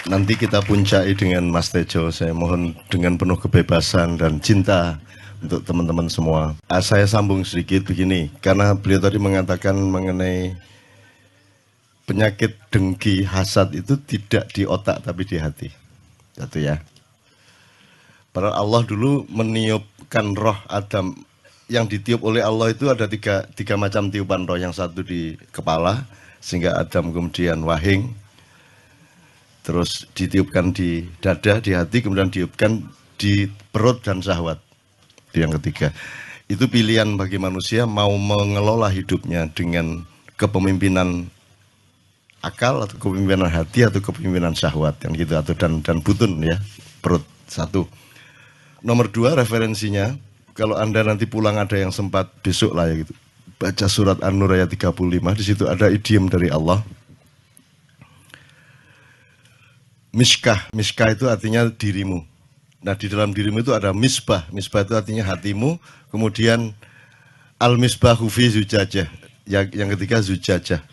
nanti kita puncai dengan Mas Tejo. Saya mohon dengan penuh kebebasan dan cinta untuk teman-teman semua. Saya sambung sedikit begini, karena beliau tadi mengatakan mengenai penyakit dengki hasad itu tidak di otak tapi di hati. Satu ya. Padahal Allah dulu meniupkan roh Adam, yang ditiup oleh Allah itu ada tiga macam tiupan roh. Yang satu di kepala, sehingga Adam kemudian wahing. Terus ditiupkan di dada, di hati, kemudian ditiupkan di perut dan syahwat. Itu yang ketiga. Itu pilihan bagi manusia mau mengelola hidupnya dengan kepemimpinan akal atau kepemimpinan hati atau kepemimpinan syahwat yang gitu, atau dan butun ya, perut. Satu. Nomor dua, referensinya kalau Anda nanti pulang ada yang sempat besok lah ya gitu, baca surat An-Nur ayat 35, di situ ada idiom dari Allah. Miskah itu artinya dirimu. Nah, di dalam dirimu itu ada misbah. Misbah itu artinya hatimu. Kemudian al-misbahu fi zujajah. Yang ketiga zujajah.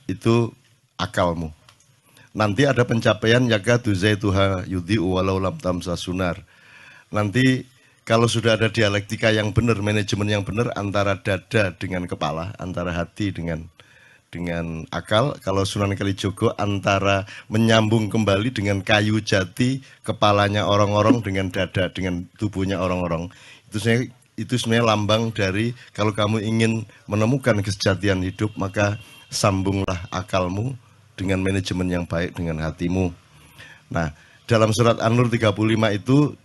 Itu akalmu. Nanti ada pencapaian yakadu zaituha yudhi'u walau lam tamsa sunar. Nanti kalau sudah ada dialektika yang benar, manajemen yang benar antara dada dengan kepala, antara hati dengan akal. Kalau Sunan Kalijogo antara menyambung kembali dengan kayu jati, kepalanya orang-orang dengan dada, dengan tubuhnya orang-orang. Itu sebenarnya lambang dari kalau kamu ingin menemukan kesejatian hidup, maka sambunglah akalmu dengan manajemen yang baik dengan hatimu. Nah, dalam surat An-Nur 35 itu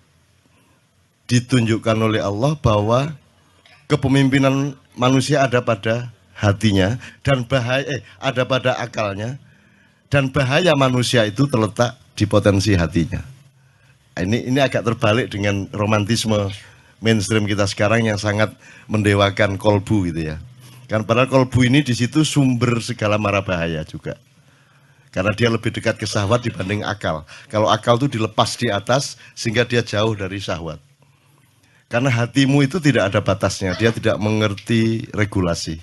ditunjukkan oleh Allah bahwa kepemimpinan manusia ada pada hatinya, dan bahaya ada pada akalnya, dan bahaya manusia itu terletak di potensi hatinya. Ini agak terbalik dengan romantisme mainstream kita sekarang yang sangat mendewakan kolbu gitu ya. Kan padahal kolbu ini di situ sumber segala mara bahaya juga. Karena dia lebih dekat ke syahwat dibanding akal. Kalau akal itu dilepas di atas sehingga dia jauh dari syahwat. Karena hatimu itu tidak ada batasnya, dia tidak mengerti regulasi.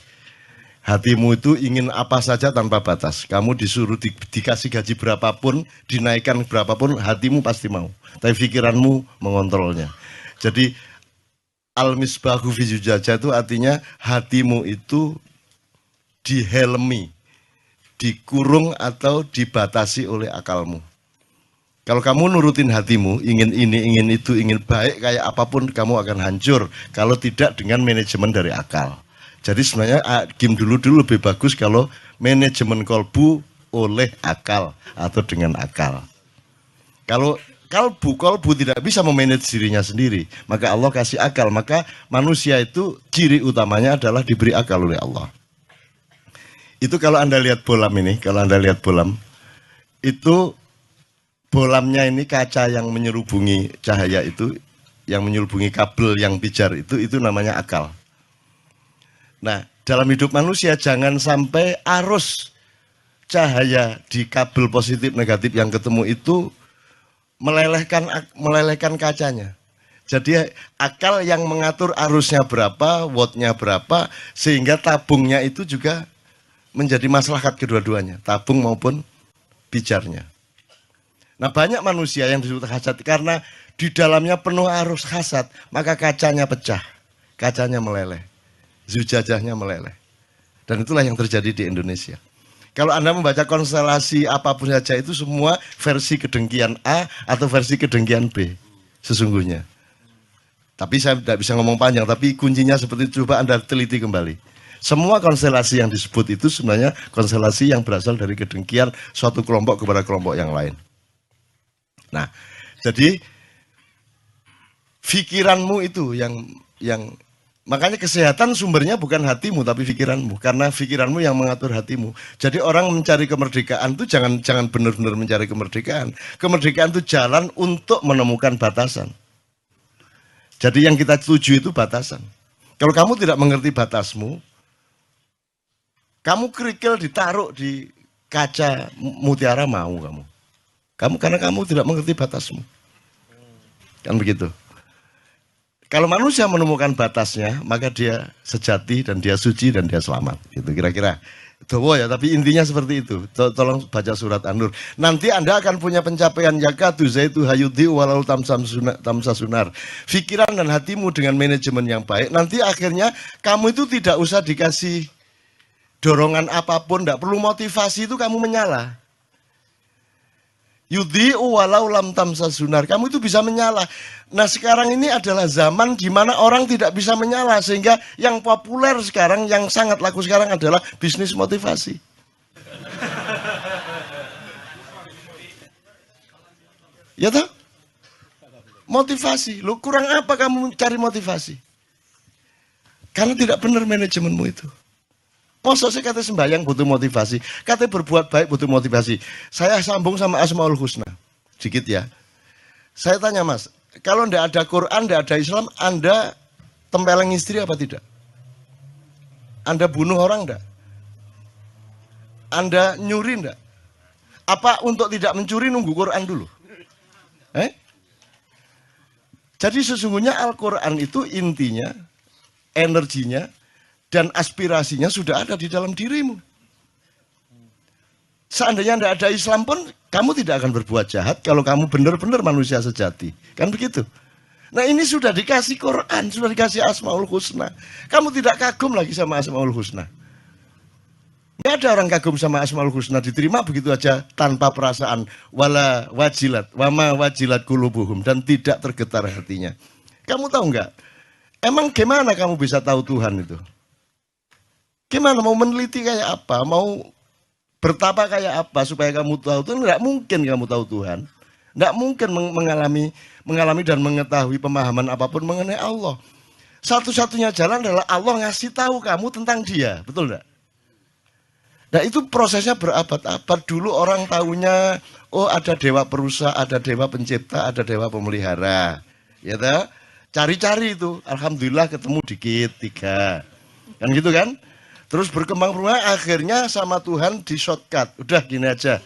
Hatimu itu ingin apa saja tanpa batas. Kamu disuruh dikasih gaji berapapun, dinaikkan berapapun, hatimu pasti mau. Tapi pikiranmu mengontrolnya. Jadi al-misbahu fi zujajah itu artinya hatimu itu dihelmi, dikurung atau dibatasi oleh akalmu. Kalau kamu nurutin hatimu, ingin ini, ingin itu, ingin baik kayak apapun, kamu akan hancur. Kalau tidak dengan manajemen dari akal. Jadi sebenarnya game dulu lebih bagus kalau manajemen kolbu oleh akal atau dengan akal. Kalau kolbu tidak bisa memanage dirinya sendiri, maka Allah kasih akal. Maka manusia itu ciri utamanya adalah diberi akal oleh Allah. Itu kalau Anda lihat bolam ini, itu bolamnya ini kaca yang menyerubungi cahaya itu, yang menyerubungi kabel yang pijar itu namanya akal. Nah, dalam hidup manusia jangan sampai arus cahaya di kabel positif negatif yang ketemu itu melelehkan kacanya. Jadi akal yang mengatur arusnya berapa, wattnya berapa, sehingga tabungnya itu juga menjadi maslahat kedua-duanya, tabung maupun pijarnya. Nah, banyak manusia yang disebut hasad karena di dalamnya penuh arus hasad, maka kacanya pecah, kacanya meleleh. Zujajahnya meleleh. Dan itulah yang terjadi di Indonesia. Kalau Anda membaca konstelasi apapun saja itu semua versi kedengkian A atau versi kedengkian B sesungguhnya. Tapi saya tidak bisa ngomong panjang, tapi kuncinya seperti itu, coba Anda teliti kembali. Semua konstelasi yang disebut itu sebenarnya konstelasi yang berasal dari kedengkian suatu kelompok kepada kelompok yang lain. Nah, jadi pikiranmu itu yang makanya kesehatan sumbernya bukan hatimu tapi pikiranmu, karena pikiranmu yang mengatur hatimu. Jadi orang mencari kemerdekaan itu jangan benar-benar mencari kemerdekaan. Kemerdekaan itu jalan untuk menemukan batasan. Jadi yang kita tuju itu batasan. Kalau kamu tidak mengerti batasmu, kamu kerikil ditaruh di kaca mutiara mau kamu karena kamu tidak mengerti batasmu. Kan begitu. Kalau manusia menemukan batasnya, maka dia sejati dan dia suci dan dia selamat. Itu kira-kira Dawa ya, tapi intinya seperti itu. Tolong baca surat An-Nur. Nanti Anda akan punya pencapaian yakatu zaitu hayudi walau tamsa sunar. Pikiran dan hatimu dengan manajemen yang baik, nanti akhirnya kamu itu tidak usah dikasih dorongan apapun, tidak perlu motivasi, itu kamu menyala. Yudi walau lam tamsa sunar, kamu itu bisa menyala. Nah sekarang ini adalah zaman di mana orang tidak bisa menyala, sehingga yang populer sekarang, yang sangat laku sekarang adalah bisnis motivasi. Ya toh? Motivasi, lu kurang apa kamu cari motivasi? Karena tidak benar manajemenmu itu. Masa saya kata sembahyang butuh motivasi, kata berbuat baik butuh motivasi. Saya sambung sama Asmaul Husna, sedikit ya. Saya tanya Mas, kalau tidak ada Quran, tidak ada Islam, Anda tempeleng istri apa tidak? Anda bunuh orang tidak? Anda nyuri tidak? Apa untuk tidak mencuri nunggu Quran dulu? Jadi sesungguhnya Al-Quran itu intinya, energinya, dan aspirasinya sudah ada di dalam dirimu. Seandainya tidak ada Islam pun, kamu tidak akan berbuat jahat kalau kamu benar-benar manusia sejati. Kan begitu? Nah ini sudah dikasih Quran, sudah dikasih Asmaul Husna. Kamu tidak kagum lagi sama Asmaul Husna. Tidak ada orang kagum sama Asmaul Husna, diterima begitu aja tanpa perasaan. Wala wajilat, wama wajilat kulubuhum, dan tidak tergetar hatinya. Kamu tahu nggak? Emang gimana kamu bisa tahu Tuhan itu? Gimana mau meneliti kayak apa, mau bertapa kayak apa supaya kamu tahu Tuhan? Tidak mungkin kamu tahu Tuhan. Tidak mungkin mengalami dan mengetahui pemahaman apapun mengenai Allah. Satu-satunya jalan adalah Allah ngasih tahu kamu tentang Dia, betul tidak? Nah itu prosesnya berabad-abad. Dulu orang tahunya, oh ada dewa perusak, ada dewa pencipta, ada dewa pemelihara. Ya toh? Cari-cari itu, alhamdulillah ketemu dikit 3. Kan gitu kan? Terus berkembang akhirnya sama Tuhan di shortcut. Udah gini aja.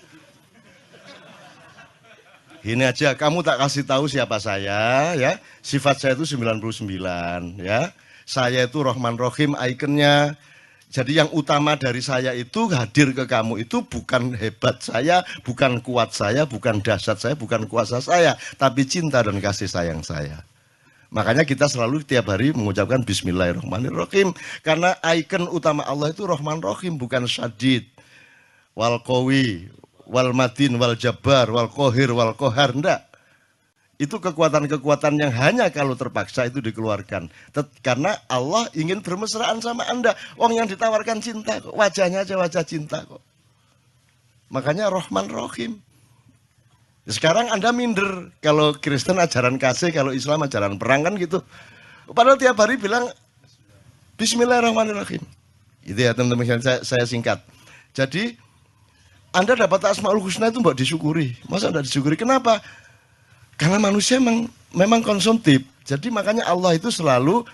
Gini aja, kamu tak kasih tahu siapa saya ya. Sifat saya itu 99 ya. Saya itu Rahman Rahim ikonnya. Jadi yang utama dari saya itu hadir ke kamu itu bukan hebat saya, bukan kuat saya, bukan dahsyat saya, bukan kuasa saya, tapi cinta dan kasih sayang saya. Makanya kita selalu tiap hari mengucapkan Bismillahirrahmanirrahim. Karena ikon utama Allah itu Rahman Rahim, bukan Syadid, wal Qawi, wal Matin, wal Jabbar, wal Qahir, wal Qahar. Enggak. Itu kekuatan-kekuatan yang hanya kalau terpaksa itu dikeluarkan. Karena Allah ingin bermesraan sama Anda. Wong yang ditawarkan cinta kok. Wajahnya aja wajah cinta kok. Makanya Rahman Rahim. Sekarang Anda minder, kalau Kristen ajaran kasih, kalau Islam ajaran perang kan gitu. Padahal tiap hari bilang Bismillahirrahmanirrahim. Itu ya teman-teman, saya singkat. Jadi Anda dapat Asmaul Husna itu mbak disyukuri. Masa tidak disyukuri? Kenapa? Karena manusia memang konsumtif. Jadi makanya Allah itu selalu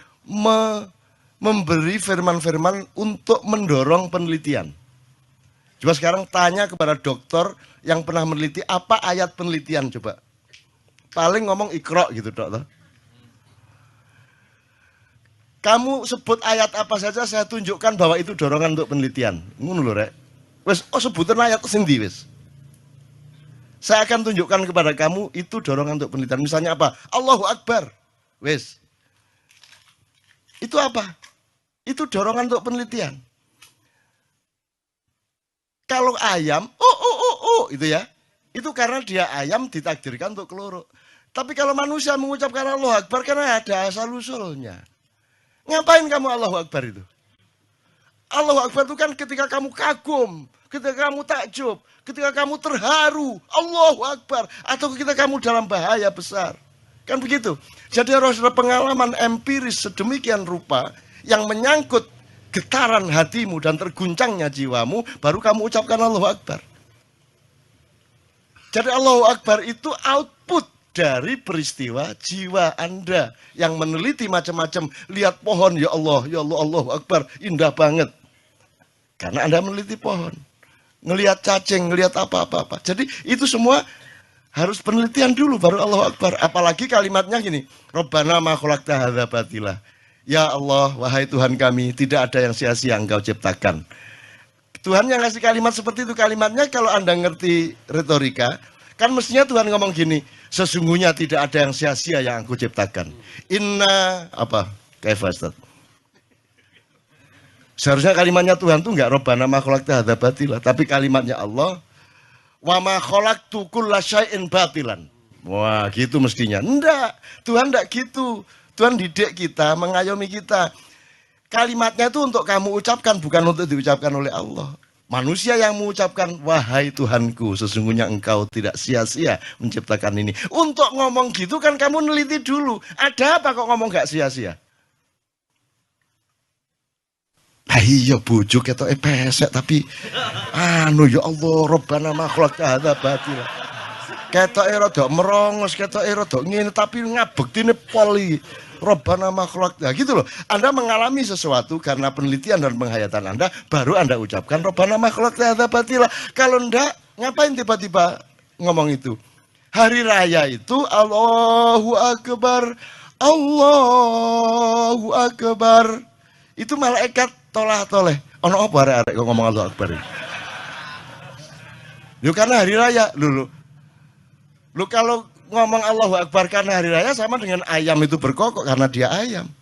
memberi firman-firman untuk mendorong penelitian. Coba sekarang tanya kepada dokter yang pernah meneliti, apa ayat penelitian coba. Paling ngomong Iqra gitu dokter. Kamu sebut ayat apa saja, saya tunjukkan bahwa itu dorongan untuk penelitian. Ngono lho rek. Wes, sebutin ayat sendiri wes. Saya akan tunjukkan kepada kamu itu dorongan untuk penelitian. Misalnya apa? Allahu Akbar. Wes. Itu apa? Itu dorongan untuk penelitian. Kalau ayam, itu ya. Itu karena dia ayam ditakdirkan untuk keloro. Tapi kalau manusia mengucapkan Allahu Akbar karena ada asal-usulnya. Ngapain kamu Allahu Akbar itu? Allahu Akbar itu kan ketika kamu kagum, ketika kamu takjub, ketika kamu terharu, Allahu Akbar. Atau ketika kamu dalam bahaya besar. Kan begitu. Jadi harus ada pengalaman empiris sedemikian rupa yang menyangkut getaran hatimu dan terguncangnya jiwamu, baru kamu ucapkan Allahu Akbar. Jadi Allahu Akbar itu output dari peristiwa jiwa Anda yang meneliti macam-macam. Lihat pohon, ya Allah, Allahu Akbar, indah banget. Karena Anda meneliti pohon. Ngelihat cacing, ngelihat apa-apa. Jadi itu semua harus penelitian dulu, baru Allahu Akbar. Apalagi kalimatnya gini, Rabbana ma khalaqta hadza batila. Ya Allah, wahai Tuhan kami, tidak ada yang sia-sia Engkau ciptakan. Tuhan yang ngasih kalimat seperti itu, kalimatnya kalau Anda ngerti retorika, kan mestinya Tuhan ngomong gini, sesungguhnya tidak ada yang sia-sia yang aku ciptakan. Inna apa? Kaifa Ustaz? Seharusnya kalimatnya Tuhan tuh enggak Rabbana ma khalaqta hadza batila, tapi kalimatnya Allah wa ma khalaqtu kulla syai'in batilan. Wah, gitu mestinya. Enggak, Tuhan enggak gitu. Tuhan didik kita, mengayomi kita. Kalimatnya itu untuk kamu ucapkan, bukan untuk diucapkan oleh Allah. Manusia yang mengucapkan, wahai Tuhanku, sesungguhnya engkau tidak sia-sia menciptakan ini. Untuk ngomong gitu kan kamu neliti dulu. Ada apa kok ngomong gak sia-sia? Iya bujuk ketok pesek tapi ya Allah Rabbana ma khalaqta hadza batila. Ketoke rada merongos, ketoke rada ngene tapi ngabektine pol iki. Robbana makhluk, nah gitu loh. Anda mengalami sesuatu karena penelitian dan penghayatan Anda, baru Anda ucapkan Robbana makhluk hadza batila. Kalau enggak, ngapain tiba-tiba ngomong itu? Hari raya itu Allahu Akbar, Allahu Akbar. Itu malaikat tolah-toleh. Ono apa arek-arek kok ngomong Allahu Akbar? Yuk karena hari raya, lu kalau ngomong Allahu Akbar karena hari raya sama dengan ayam itu berkokok karena dia ayam.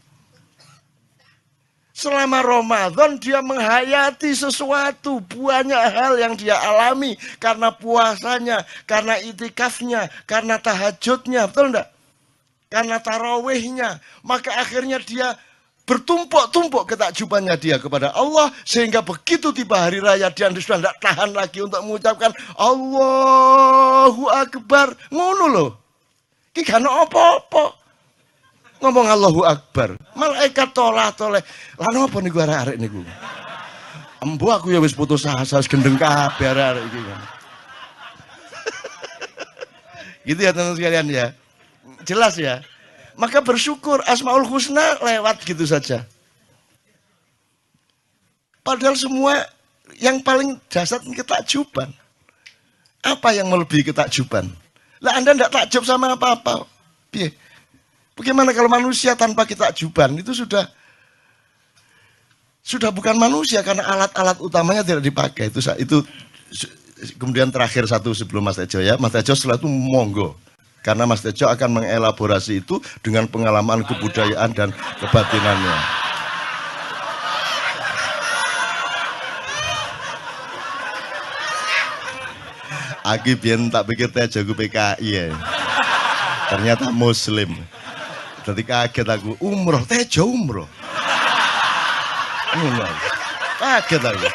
Selama Ramadan dia menghayati sesuatu, banyak hal yang dia alami karena puasanya, karena itikafnya, karena tahajudnya, betul enggak? Karena tarawihnya, maka akhirnya dia bertumpuk-tumpuk ketakjubannya dia kepada Allah, sehingga begitu tiba hari raya dia sudah tidak tahan lagi untuk mengucapkan Allahu Akbar. Ngono loh. Ki gak ono apa-apa. Ngomong Allahu Akbar. Malaikat tolah-toleh. Lah napa niku arek-arek niku? Embo aku ya wis putus asa, wis gendeng kabeh arek-arek iki. Gitu ya teman-teman sekalian ya. Jelas ya. Maka bersyukur Asmaul Husna lewat gitu saja. Padahal semua yang paling dasar ketakjuban. Apa yang melebihi ketakjuban? Lah Anda tidak takjub sama apa-apa. Bagaimana kalau manusia tanpa ketakjuban itu sudah bukan manusia karena alat-alat utamanya tidak dipakai. Itu kemudian terakhir satu sebelum Mas Tejo ya. Mas Tejo setelah itu monggo. Karena Mas Tejo akan mengelaborasi itu dengan pengalaman kebudayaan dan kebatinannya. Aku biyen tak pikir Tejo ku PKI ya. Ternyata Muslim. Jadi kaget aku, umroh, Tejo umroh. Kaget aku.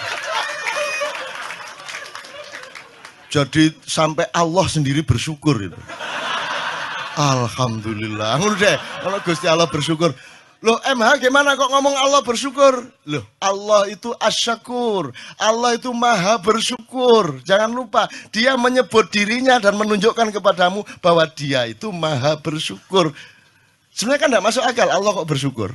Jadi sampai Allah sendiri bersyukur itu. Alhamdulillah. Ngono deh, kalau Gusti Allah bersyukur. Loh, MH gimana kok ngomong Allah bersyukur? Loh, Allah itu asyakur. Allah itu maha bersyukur. Jangan lupa, dia menyebut dirinya dan menunjukkan kepadamu bahwa dia itu maha bersyukur. Sebenarnya kan tidak masuk akal Allah kok bersyukur.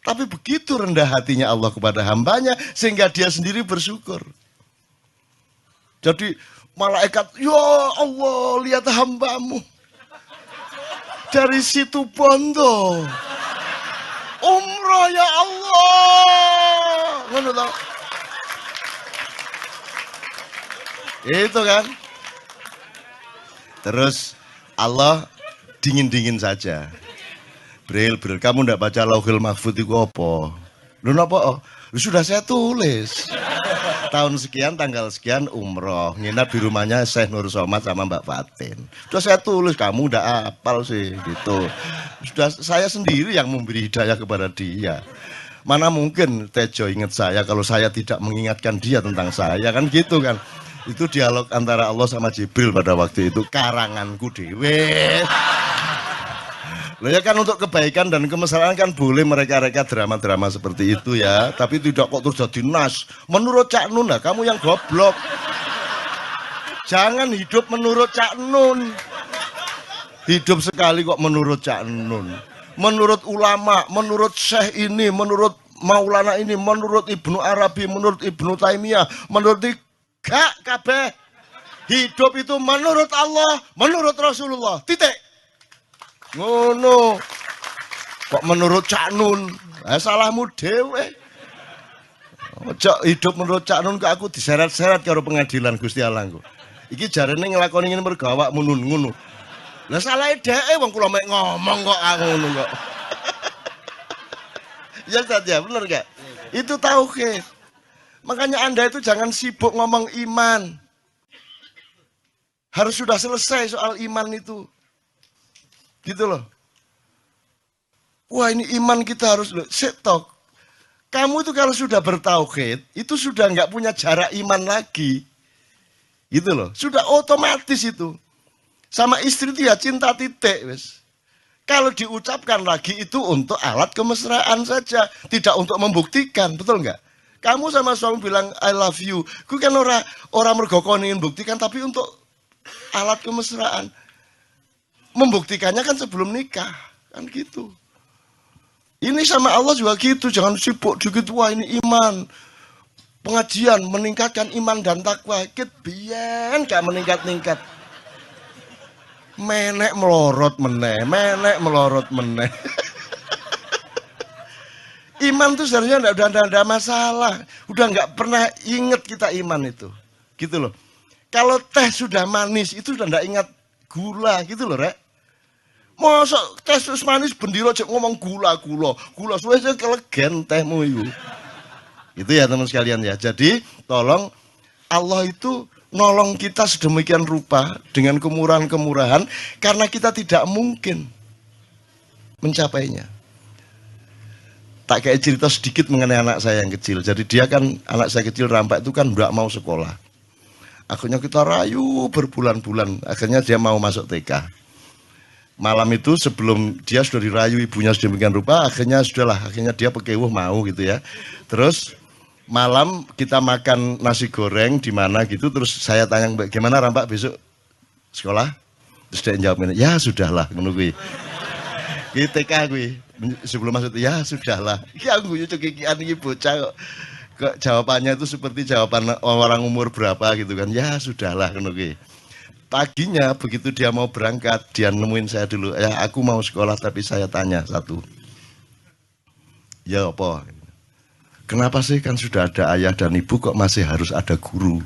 Tapi begitu rendah hatinya Allah kepada hambanya, sehingga dia sendiri bersyukur. Jadi malaikat, ya Allah lihat hambamu. Dari situ Bondo. Umroh ya Allah. Ngono tau. Itu kan. Terus Allah dingin-dingin saja. Bril, kamu ndak baca Lauhul Mahfuz itu apa? Lu napa? Sudah saya tulis. Tahun sekian, tanggal sekian umroh, nginap di rumahnya Syekh Nur Somad sama Mbak Fatin. Sudah saya tulis, kamu udah hafal sih gitu. Sudah saya sendiri yang memberi hidayah kepada dia. Mana mungkin Tejo ingat saya kalau saya tidak mengingatkan dia tentang saya, kan gitu kan. Itu dialog antara Allah sama Jibril pada waktu itu, karanganku dewe. Loh ya kan untuk kebaikan dan kemesraan kan boleh mereka-reka drama-drama seperti itu ya. Tapi tidak kok terus jadi nas. Menurut Cak Nun lah, kamu yang goblok. Jangan hidup menurut Cak Nun. Hidup sekali kok menurut Cak Nun. Menurut ulama, menurut Syekh ini, menurut Maulana ini, menurut Ibnu Arabi, menurut Ibnu Taimiyah, menurut gak kabeh. Hidup itu menurut Allah, menurut Rasulullah. Titik. Ngono. Kok menurut Cak Nun? Salahmu dewe. Ojo hidup menurut Cak Nun kok aku diseret-seret karo pengadilan Gusti Allah kok. Iki jarene nglakoni ngene mergo awakmu Nun ngono. Lah salahe dheke wong kula mek ngomong kok aku ngono kok. Ya Ustaz ya, bener gak? Itu tauhid. Makanya Anda itu jangan sibuk ngomong iman. Harus sudah selesai soal iman itu. Gitu loh. Wah ini iman kita harus setok. Kamu itu kalau sudah bertauhid, itu sudah nggak punya jarak iman lagi. Gitu loh. Sudah otomatis itu. Sama istri itu ya cinta titik, wes. Kalau diucapkan lagi itu untuk alat kemesraan saja, tidak untuk membuktikan, betul nggak? Kamu sama suami bilang I love you, gue kan orang mergo ingin buktikan, tapi untuk alat kemesraan. Membuktikannya kan sebelum nikah, kan gitu. Ini sama Allah juga gitu, jangan sibuk dikit, wah ini iman. Pengajian meningkatkan iman dan takwa, biyen gak meningkat-ningkat. Menek melorot meneh. Iman tuh seharusnya udah ada masalah. Udah nggak pernah inget kita iman itu. Gitu loh. Kalau teh sudah manis, itu udah nggak ingat gula gitu loh, Rek. Masa teh terus manis bendiro cek ngomong gula. Suwe kelegen tehmu itu. Itu ya teman sekalian ya. Jadi tolong Allah itu nolong kita sedemikian rupa dengan kemurahan-kemurahan karena kita tidak mungkin mencapainya. Tak kayak cerita sedikit mengenai anak saya yang kecil. Jadi dia kan, anak saya kecil rampak itu kan nggak mau sekolah. Akhirnya kita rayu berbulan-bulan. Akhirnya dia mau masuk TK. Malam itu sebelum dia sudah dirayu ibunya sedemikian rupa, akhirnya dia pekewuh mau gitu ya. Terus malam kita makan nasi goreng di mana gitu, terus saya tanya gimana Rampak besok sekolah, terus dia jawab ya sudahlah menunggu TK gue sebelum masuk ya sudahlah ya gue cekikian ini bocah kok jawabannya itu seperti jawaban orang umur berapa gitu kan, ya sudahlah menunggu. Paginya begitu dia mau berangkat, dia nemuin saya dulu, ya aku mau sekolah tapi saya tanya satu, ya apa? Kenapa sih kan sudah ada ayah dan ibu kok masih harus ada guru?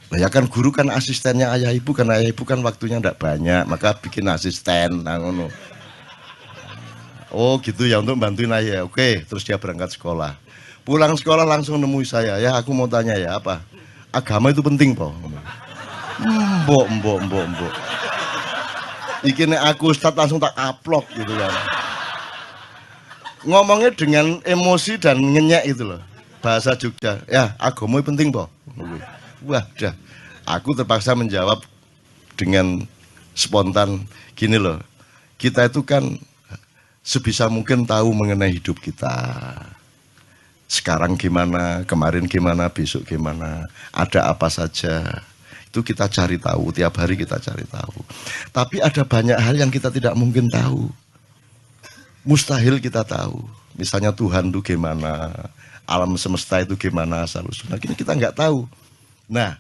Nah, ya kan guru kan asistennya ayah ibu, kan ayah ibu kan waktunya tidak banyak, maka bikin asisten. Nah, ngono. Oh gitu ya, untuk bantuin ayah. Oke, terus dia berangkat sekolah. Pulang sekolah langsung nemui saya, ya aku mau tanya ya apa? Agama itu penting po? Mbok. Iki nek aku Ustaz langsung tak aplok gitu kan. Ngomongnya dengan emosi dan ngenyek itu loh, bahasa Jogja. Ya agama penting po. Wah dah, aku terpaksa menjawab dengan spontan gini loh, kita itu kan sebisa mungkin tahu mengenai hidup kita, sekarang gimana, kemarin gimana, besok gimana, ada apa saja, itu kita cari tahu, tiap hari kita cari tahu. Tapi ada banyak hal yang kita tidak mungkin tahu, mustahil kita tahu. Misalnya Tuhan itu gimana, alam semesta itu gimana, asal-usulnya kita nggak tahu. Nah,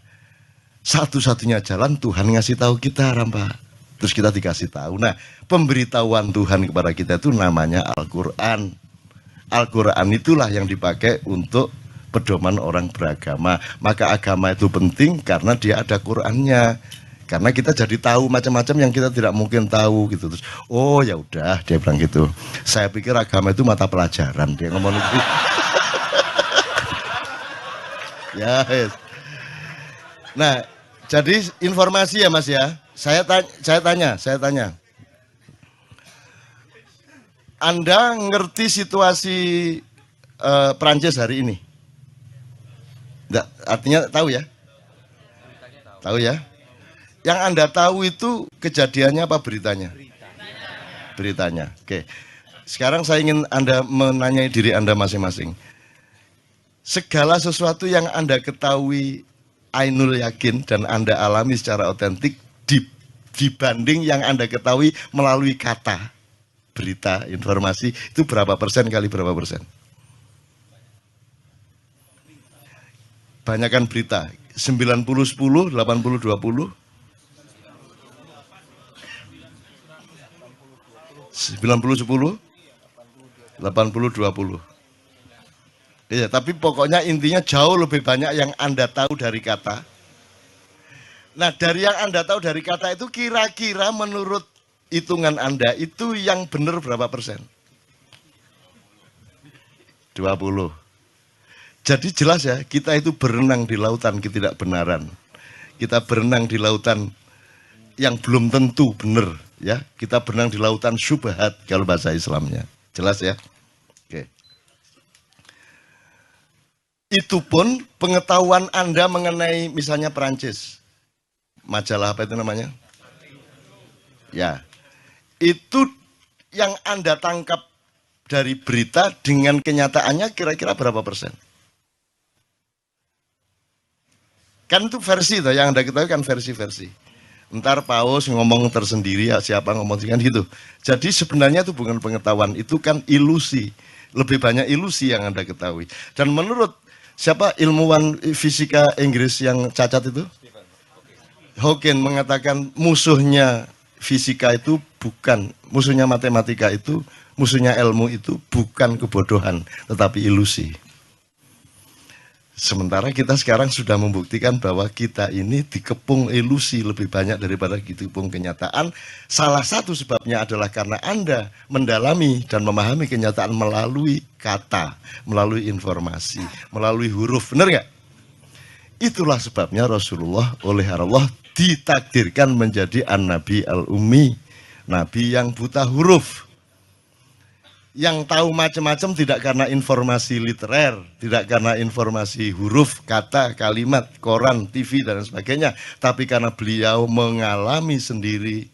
satu-satunya jalan Tuhan ngasih tahu kita, Rampak. Terus kita dikasih tahu. Nah, pemberitahuan Tuhan kepada kita itu namanya Al-Quran. Al-Quran itulah yang dipakai untuk pedoman orang beragama. Maka agama itu penting karena dia ada Qurannya. Karena kita jadi tahu macam-macam yang kita tidak mungkin tahu gitu. Terus, oh ya udah, dia bilang gitu. Saya pikir agama itu mata pelajaran, dia ngomong gitu. Ya, yes. Nah, jadi informasi ya Mas ya. Saya tanya. Anda ngerti situasi Prancis hari ini? Enggak, artinya tahu ya? Tahu ya? Yang Anda tahu itu kejadiannya apa beritanya? Beritanya. Oke. Sekarang saya ingin Anda menanyai diri Anda masing-masing. Segala sesuatu yang Anda ketahui ainul yakin dan Anda alami secara otentik dibanding yang Anda ketahui melalui kata, berita, informasi, itu berapa persen kali berapa persen? Banyakan berita, 90-10, 80-20, 90-10, 80-20. Iya, tapi pokoknya intinya jauh lebih banyak yang Anda tahu dari kata. Nah, dari yang Anda tahu dari kata itu kira-kira menurut hitungan Anda itu yang benar berapa persen? 20. Jadi jelas ya, kita itu berenang di lautan ketidakbenaran. Kita berenang di lautan yang belum tentu benar, ya. Kita berenang di lautan syubhat kalau bahasa Islamnya. Jelas ya? Oke. Itu pun pengetahuan Anda mengenai misalnya Perancis. Majalah apa itu namanya? Ya. Itu yang Anda tangkap dari berita dengan kenyataannya kira-kira berapa persen? Kan itu versi tuh, yang Anda ketahui kan versi-versi. Ntar Paus ngomong tersendiri, ya siapa ngomong kan gitu. Jadi sebenarnya itu bukan pengetahuan, itu kan ilusi. Lebih banyak ilusi yang Anda ketahui. Dan menurut siapa ilmuwan fisika Inggris yang cacat itu? Hawking mengatakan musuhnya fisika itu bukan, musuhnya matematika itu, musuhnya ilmu itu bukan kebodohan, tetapi ilusi. Sementara kita sekarang sudah membuktikan bahwa kita ini dikepung ilusi lebih banyak daripada dikepung kenyataan. Salah satu sebabnya adalah karena Anda mendalami dan memahami kenyataan melalui kata, melalui informasi, melalui huruf. Benar nggak? Itulah sebabnya Rasulullah oleh Allah ditakdirkan menjadi an-nabi al-ummi, nabi yang buta huruf. Yang tahu macam-macam tidak karena informasi literer, tidak karena informasi huruf, kata, kalimat, koran, TV, dan sebagainya. Tapi karena beliau mengalami sendiri,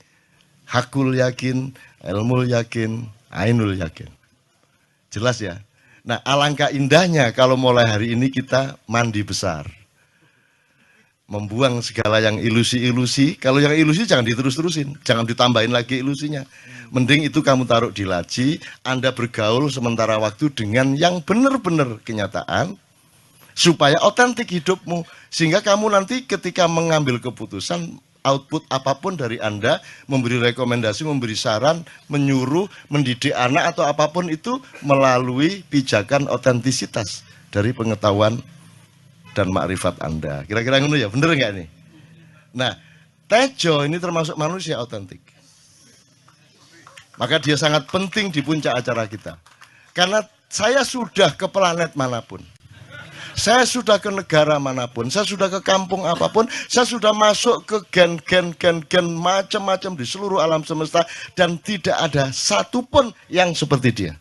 hakul yakin, ilmul yakin, ainul yakin. Jelas ya? Nah, alangkah indahnya kalau mulai hari ini kita mandi besar. Membuang segala yang ilusi-ilusi. Kalau yang ilusi jangan diterus-terusin, jangan ditambahin lagi ilusinya. Mending itu kamu taruh di laci, Anda bergaul sementara waktu dengan yang benar-benar kenyataan, supaya otentik hidupmu. Sehingga kamu nanti ketika mengambil keputusan, output apapun dari Anda, memberi rekomendasi, memberi saran, menyuruh, mendidik anak atau apapun itu melalui pijakan otentisitas dari pengetahuan dan makrifat Anda. Kira-kira ngono ya, bener nggak nih? Nah, Tejo ini termasuk manusia otentik. Maka dia sangat penting di puncak acara kita. Karena saya sudah ke planet manapun. Saya sudah ke negara manapun, saya sudah ke kampung apapun, saya sudah masuk ke gen macam-macam di seluruh alam semesta dan tidak ada satupun yang seperti dia.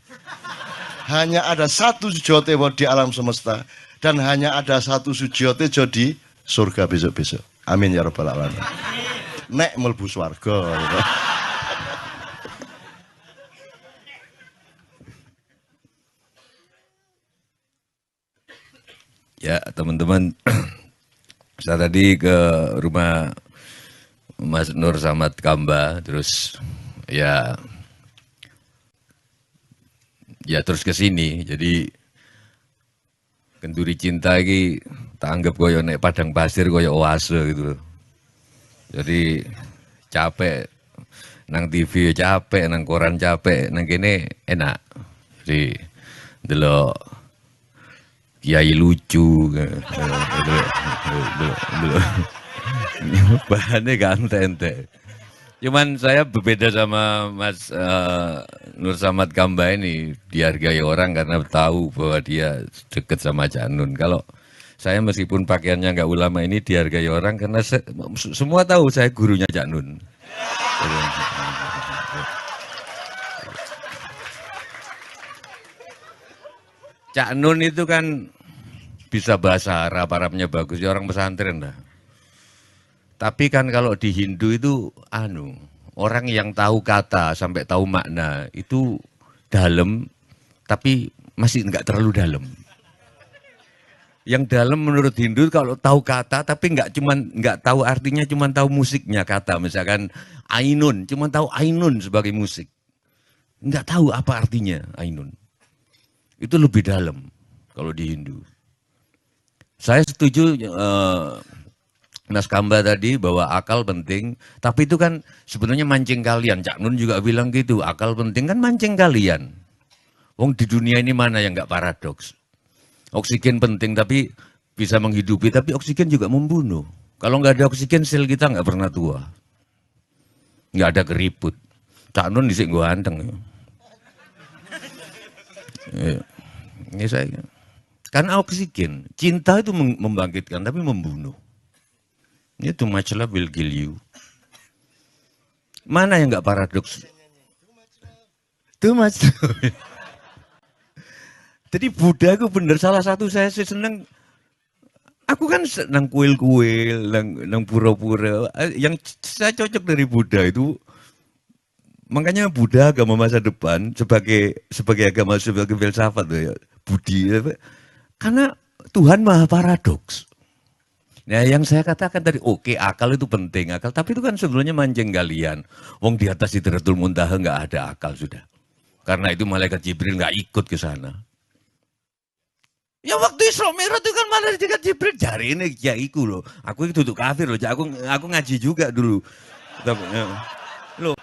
Hanya ada satu Sujotewo di alam semesta dan hanya ada satu Sujotejo di surga besok-besok. Amin ya rabbal alamin. Nek mlebu swarga. Ya teman-teman, saya tadi ke rumah Mas Nur Samad Kamba, terus ya terus ke sini. Jadi Kenduri Cinta ini tak anggap koyo nek padang pasir koyo oase gitu loh. Jadi capek nang TV capek, nang koran capek, nang kene enak. Jadi delok kiai lucu, bahannya gak ente-ente. Cuman saya berbeda sama Mas Nur Samad Kamba ini, dihargai orang karena tahu bahwa dia deket sama Cak Nun. Kalau saya meskipun pakaiannya nggak ulama ini dihargai orang karena semua tahu saya gurunya Cak Nun. Cak Nun itu kan bisa bahasa Arab, Arabnya bagus, ya orang pesantren lah. Tapi kan kalau di Hindu itu orang yang tahu kata sampai tahu makna itu dalam, tapi masih nggak terlalu dalam. Yang dalam menurut Hindu kalau tahu kata tapi nggak tahu artinya, cuma tahu musiknya kata. Misalkan ainun, cuma tahu ainun sebagai musik. Nggak tahu apa artinya ainun. Itu lebih dalam kalau di Hindu. Saya setuju Mas Kamba tadi bahwa akal penting, tapi itu kan sebenarnya mancing kalian. Cak Nun juga bilang gitu, akal penting kan mancing kalian. Wong di dunia ini mana yang nggak paradoks? Oksigen penting tapi bisa menghidupi, tapi oksigen juga membunuh. Kalau nggak ada oksigen sel kita nggak pernah tua. Nggak ada keriput. Cak Nun disik gue anteng. Ini saya. Karena oksigen, cinta itu membangkitkan tapi membunuh. Ini too much love will kill you. Mana yang nggak paradoks? Too much. Jadi Buddha itu bener, salah satu saya seneng. Aku kan senang kuil-kuil, nang pura-pura. Yang saya cocok dari Buddha itu, makanya Buddha agama masa depan sebagai agama, sebagai filsafat ya, Budi. Karena Tuhan maha paradoks. Nah, yang saya katakan tadi, oke, akal itu penting, akal. Tapi itu kan sebetulnya mancing kalian. Wong di atas Sidratul Muntaha nggak ada akal sudah. Karena itu malaikat Jibril nggak ikut ke sana. Ya waktu Isra Mi'raj itu kan malaikat Jibril jari ini kiaiku loh. Aku itu tuh kafir loh. Aku ngaji juga dulu. Loh,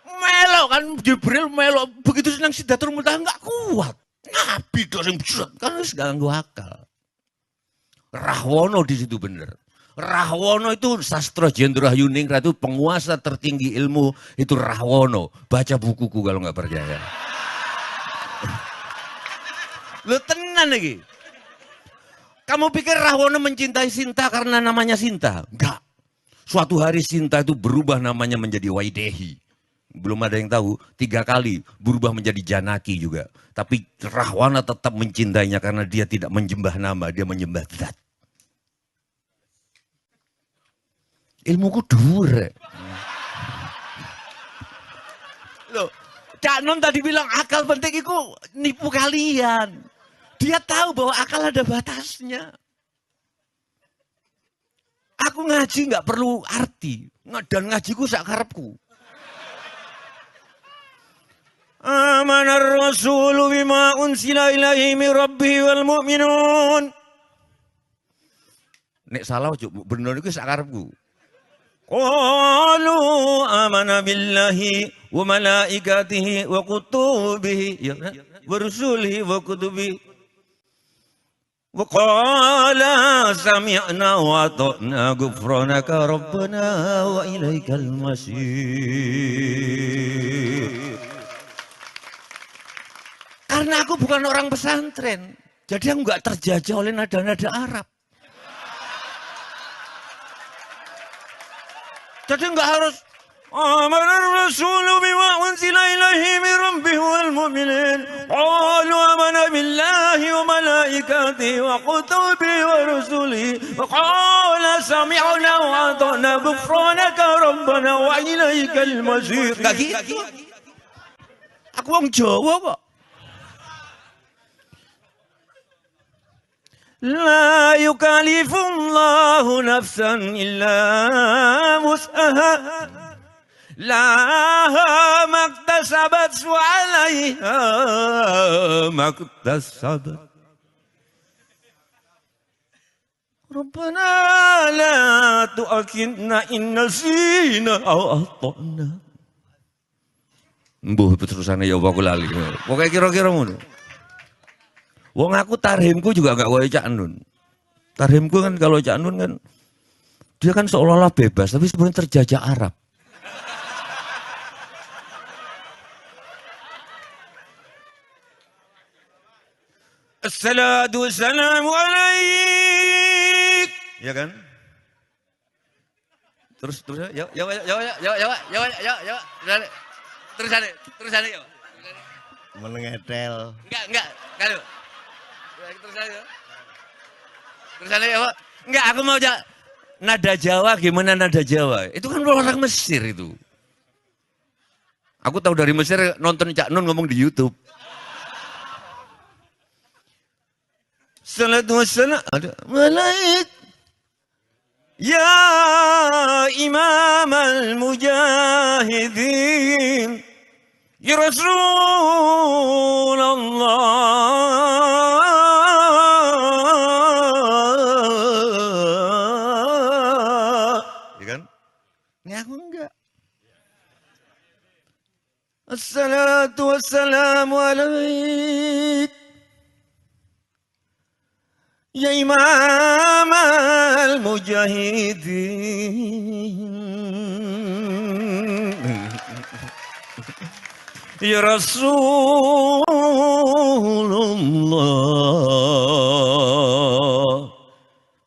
melok kan Jibril melok begitu senang Sidratul Muntaha nggak kuat. Nabi doang karena ganggu akal. Rahwono di situ bener. Rahwono itu sastra Jendrahyuningrat itu penguasa tertinggi ilmu itu Rahwono. Baca bukuku kalau nggak percaya. Lu tenan lagi. Kamu pikir Rahwono mencintai Sinta karena namanya Sinta? Enggak. Suatu hari Sinta itu berubah namanya menjadi Waidehi. Belum ada yang tahu, 3 kali berubah menjadi Janaki juga. Tapi Rahwana tetap mencintainya karena dia tidak menyembah nama, dia menyembah zat. Ilmuku dhuwur. Loh, Cak Nun tadi bilang akal penting itu nipu kalian. Dia tahu bahwa akal ada batasnya. Aku ngaji nggak perlu arti. Dan ngajiku sak karepku. Amanar rasulu bima unsila ilaihi min rabbihi wal mu'minun. Nek salah bener iku sak karepku. Qalu amana billahi wa malaikatihi wa kutubihi wa rusulihi wa kutubihi wa qala sami'na wa ata'na ghufranaka rabbana wa ilaikal masir. Karena aku bukan orang pesantren, jadi aku nggak terjajah oleh nada-nada Arab. Jadi nggak harus amanar rasulu bima unsila ilaihi min rabbih wal mu'minin qalu amana billahi wa malaikatihi wa kutubihi wa rusulihi wa qala sami'na wa ata'na ghufranaka rabbana wa ilaikal masir. Enggak gitu. Aku wong Jawa kok. La yukallifullahu nafsan illa wus'aha laha maktasabat wa 'alaiha maktasabat. Rabbana la tu'akhidna in nasina aw akhtana. Mbuh terusane ya aku lali. Pokoke kira-kira ngono. Wong aku tarhimku juga gak kaya Cak Nun. Tarhimku kan kalau Cak Nun kan dia kan seolah-olah bebas tapi sebenarnya terjajah Arab. Assalatu wassalamu alaik. Ya kan? Terus ya terus ada ya. Menengetel. Enggak kalau terus ada ya Pak. Enggak, aku mau nada Jawa, gimana nada Jawa? Itu kan orang Mesir itu. Aku tahu dari Mesir, nonton Cak Nun ngomong di YouTube. Salatu wassalam ada malaik. Ya Imam al-Mujahidin. Ya Rasulullah. Ini aku enggak. Assalatu wassalamu alaik. Ya Imam al-Mujahidin, ya Rasulullah.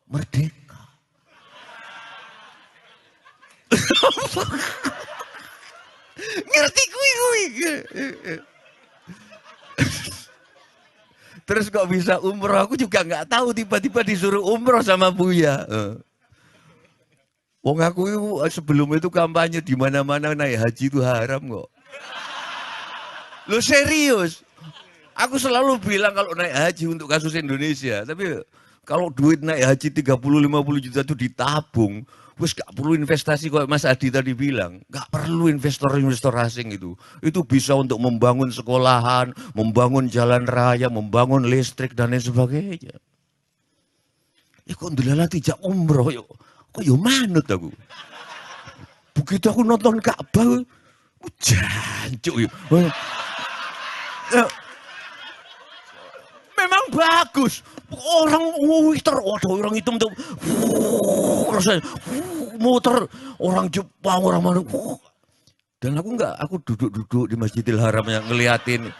Merdeka. Ngerti kuwi. Terus kok bisa umroh? Aku juga nggak tahu, tiba-tiba disuruh umroh sama Buya. Wong aku sebelum itu kampanye di mana-mana naik haji itu haram kok. Lo serius? Aku selalu bilang kalau naik haji untuk kasus Indonesia, tapi kalau duit naik haji 30-50 juta itu ditabung, terus gak perlu investasi kok Mas Adi tadi bilang, gak perlu investor-investor asing itu. Itu bisa untuk membangun sekolahan, membangun jalan raya, membangun listrik dan lain sebagainya. Ya kok ndelala tidak umroh, kok yo manut aku. Begitu aku nonton Ka'bah, jancuk yo. Memang bagus. Orang orang hitam tuh rasanya muter, orang Jepang, orang mana. Dan aku duduk di Masjidil Haram yang ngeliatin.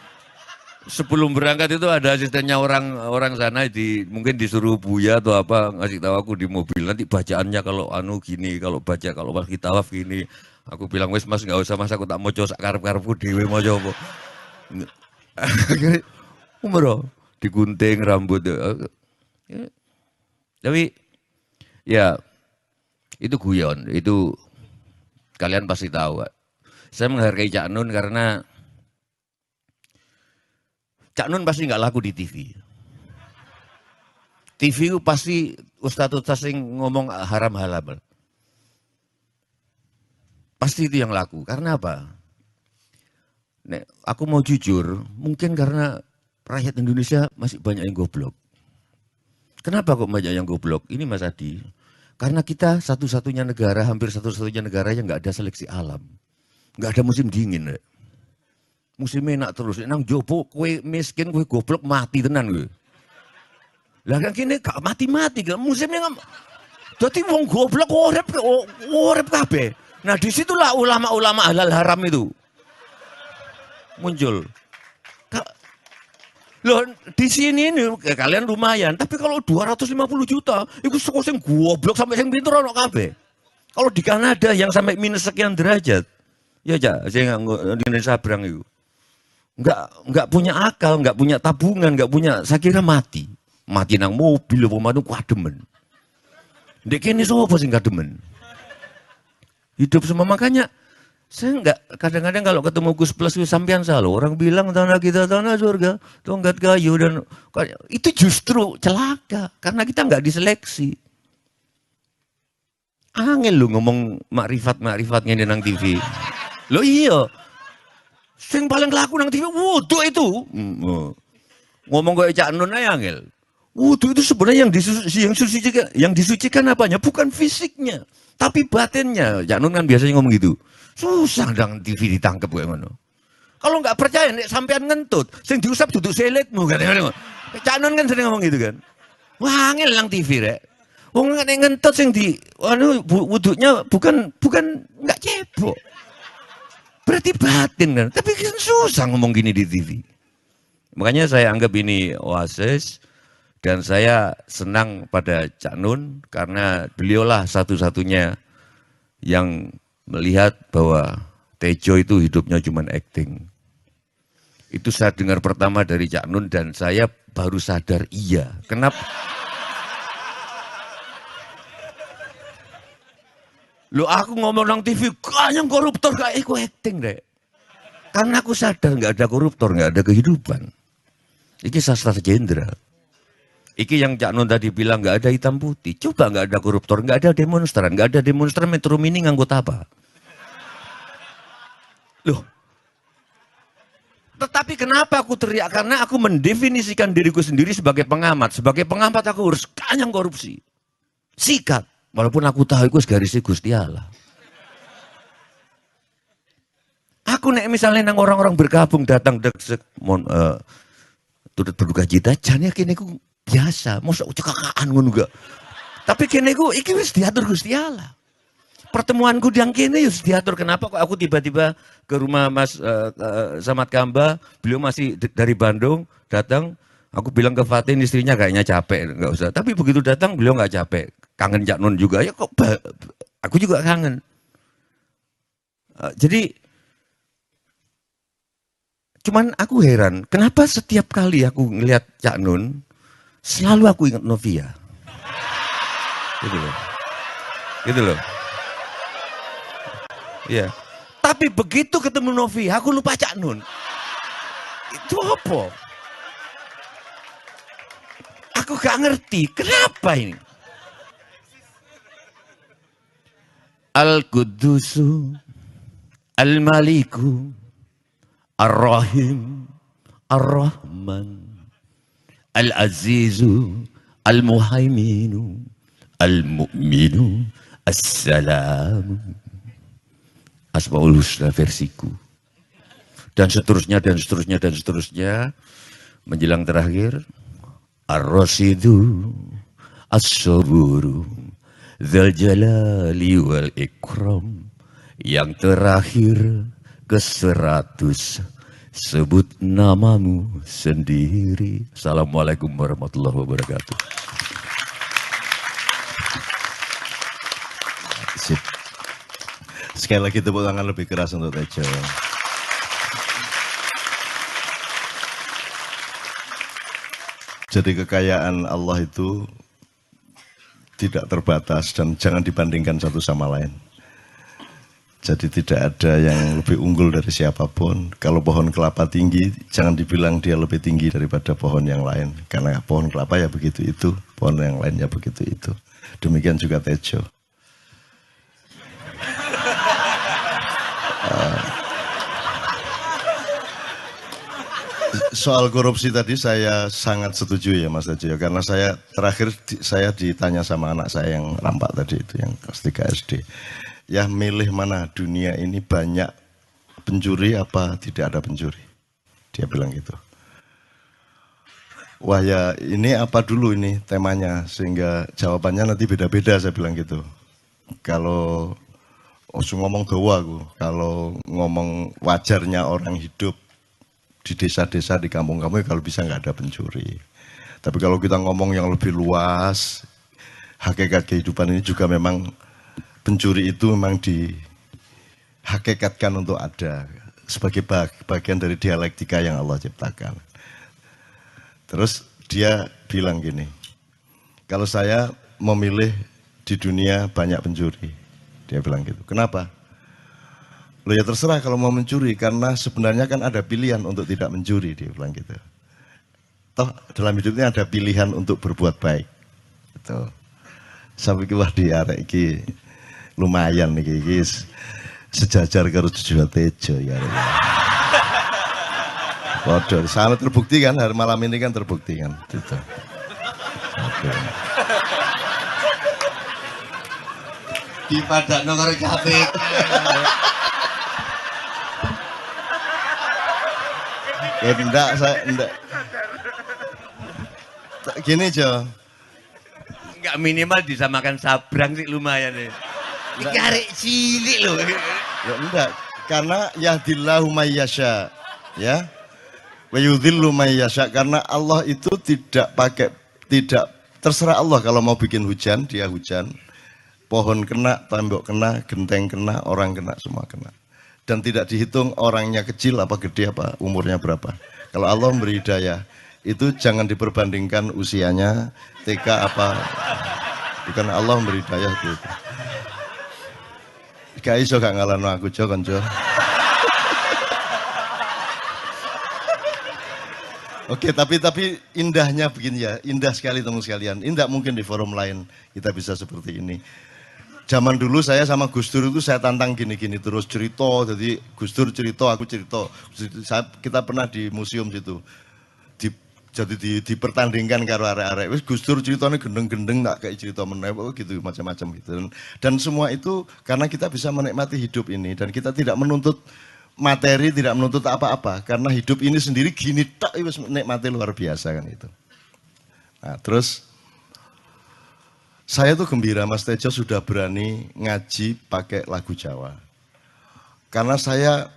Sebelum berangkat itu ada asistennya orang sana mungkin disuruh Buya atau apa ngasih tahu aku di mobil, nanti bacaannya kalau gini, kalau pas kita tawaf gini. Aku bilang wes Mas nggak usah Mas, aku tak mau coba karep-karepku dhewe mau coba. Umroh digunting rambut. Tapi ya itu guyon, itu kalian pasti tahu. Saya menghargai Cak Nun karena Cak Nun pasti nggak laku di TV. TV itu pasti ustadz sing ngomong haram halal. Pasti itu yang laku. Karena apa? Nek, aku mau jujur, mungkin karena rakyat Indonesia masih banyak yang goblok. Kenapa kok banyak yang goblok? Ini Mas Adi. Karena kita satu-satunya negara, hampir satu-satunya negara yang nggak ada seleksi alam. Nggak ada musim dingin. Nek. Musim enak terus. Nang jopo kue miskin, kue goblok mati tenan kue. Lah kan kini gak mati-mati kan musimnya nggak. Jadi wong goblok urip kabeh. Nah disitulah ulama-ulama halal haram itu muncul. Loh di sini ini kalian lumayan, tapi kalau 250 juta itu suku sing goblok sampai sing pinter ono kabeh. Kalau di Kanada yang sampai minus sekian derajat, ya aja saya di Indonesia berang itu. Enggak punya akal, enggak punya tabungan, enggak punya, saya kira mati nang mobil apa madu kademen. Ndek kene sapa sing kademen? Hidup semua, makanya saya enggak, kadang-kadang kalau ketemu Gus Plus sampean selalu orang bilang tanah kita tanah surga, tongkat kayu dan itu justru celaka karena kita enggak diseleksi. Angel lu ngomong makrifat ngene nang TV. Lo iya. Sing paling laku nang TV wudu itu. Ngomong kayak Cak Nun ae angel. Wudu itu sebenarnya yang disucikan apanya? Bukan fisiknya, tapi batinnya. Cak Nun kan biasanya ngomong gitu. Susah dang TV ditangkap kayak ngono. Kalau nggak percaya nek sampean ngentut, sing diusap duduk selitmu kan. Cak Nun kan sering ngomong gitu kan. Wah, angel nang TV rek. Wong nek ngentut sing di wudunya bukan nggak cebok. Berarti batin kan. Tapi kan susah ngomong gini di TV. Makanya saya anggap ini oasis. Dan saya senang pada Cak Nun karena beliaulah satu-satunya yang melihat bahwa Tejo itu hidupnya cuma acting. Itu saya dengar pertama dari Cak Nun dan saya baru sadar iya. Kenapa? Lo aku ngomong nang TV, kayaknya koruptor kayak aku acting deh. Karena aku sadar nggak ada koruptor, nggak ada kehidupan. Ini sastra jenderal. Iki yang Cak Nun tadi bilang nggak ada hitam putih. Coba nggak ada koruptor, nggak ada demonstran, Metro Mini nganggut apa? Loh. Tetapi kenapa aku teriak? Karena aku mendefinisikan diriku sendiri sebagai pengamat. Sebagai pengamat aku harus kanyang korupsi. Sikat. Walaupun aku tahu itu garisnya Gusti Allah. Aku nek misalnya orang-orang bergabung datang turut berduka cita, jane kene ku biasa, mosok cekakaan ngono gak. Tapi kene ku iki wis diatur Gusti Allah. Pertemuanku yang kene wis diatur. Kenapa kok aku tiba-tiba ke rumah Mas Samad Kamba, beliau masih dari Bandung datang, aku bilang ke Fatin istrinya kayaknya capek, nggak usah. Tapi begitu datang beliau nggak capek, kangen Cak Nun juga ya kok, aku juga kangen. Jadi cuman aku heran, kenapa setiap kali aku ngelihat Cak Nun, selalu aku ingat Novia. Gitu loh. Gitu loh. Iya. Tapi begitu ketemu Novia, aku lupa Cak Nun. Itu apa? Aku gak ngerti, kenapa ini? Al-Qudusu, Al-Maliku, Ar-Rahim, Ar-Rahman, Al-Azizu, Al-Muhaiminu, Al-Mu'minu, As-Salamu, Asmaul Husna versiku. Dan seterusnya, dan seterusnya, dan seterusnya. Menjelang terakhir, Ar-Rasidu, As-Saburu, Dzal Jalali wal Ikram. Yang terakhir, ke-100, sebut namamu sendiri. Assalamualaikum warahmatullahi wabarakatuh. Sip. Sekali lagi tepuk tangan lebih keras untuk Tejo. Jadi kekayaan Allah itu tidak terbatas dan jangan dibandingkan satu sama lain. Jadi tidak ada yang lebih unggul dari siapapun. Kalau pohon kelapa tinggi, jangan dibilang dia lebih tinggi daripada pohon yang lain. Karena pohon kelapa ya begitu itu, pohon yang lainnya begitu itu. Demikian juga Tejo. Soal korupsi tadi saya sangat setuju ya Mas Tejo, karena saya terakhir saya ditanya sama anak saya yang rampak tadi itu, yang kelas 3 SD. Ya milih mana, dunia ini banyak pencuri apa tidak ada pencuri? Dia bilang gitu. Wah ya ini apa dulu ini temanya, sehingga jawabannya nanti beda-beda, saya bilang gitu. Kalau ngomong doa aku, kalau ngomong wajarnya orang hidup di desa-desa, di kampung-kampung, kalau bisa nggak ada pencuri. Tapi kalau kita ngomong yang lebih luas, hakikat kehidupan ini juga memang pencuri itu memang dihakikatkan untuk ada sebagai bagian dari dialektika yang Allah ciptakan. Terus dia bilang gini, kalau saya memilih di dunia banyak pencuri, dia bilang gitu. Kenapa? Loh ya terserah kalau mau mencuri, karena sebenarnya kan ada pilihan untuk tidak mencuri, dia bilang gitu. Toh dalam hidupnya ada pilihan untuk berbuat baik. Gitu. Sampai wah diarek iki lumayan nih guys, sejajar karo Jojo Tejo ya. Waduh, sangat terbukti kan, hari malam ini kan terbukti kan. Gitu. Oke. Di Padak Nongor KPK. Ya enggak, saya enggak. Gini Jo. Enggak minimal disamakan sabrang sih lumayan nih. Dicari cilik loh. Ya enggak, karena yahdillahu mayyasha, ya. Wa yudhillu mayyasha, karena Allah itu tidak terserah Allah kalau mau bikin hujan, dia hujan. Pohon kena, tembok kena, genteng kena, orang kena, semua kena. Dan tidak dihitung orangnya kecil apa gede apa umurnya berapa. Kalau Allah memberi hidayah, itu jangan diperbandingkan usianya TK apa. Bukan Allah memberi hidayah itu. Gak iso gak ngalahno aku Jo konco. Oke, tapi indahnya begini ya, indah sekali teman sekalian. Indah mungkin di forum lain kita bisa seperti ini. Zaman dulu saya sama Gus Dur itu saya tantang gini-gini terus cerita, jadi Gus Dur cerita, aku cerita. Kita pernah di museum situ, jadi dipertandingkan karo arek-arek. Wis Gus Dur ceritanya gendeng-gendeng tak kayak cerita meneh gitu macam-macam gitu. Dan semua itu karena kita bisa menikmati hidup ini dan kita tidak menuntut materi, tidak menuntut apa-apa, karena hidup ini sendiri gini tak wis nikmati luar biasa kan itu. Nah, terus saya tuh gembira Mas Tejo sudah berani ngaji pakai lagu Jawa. Karena saya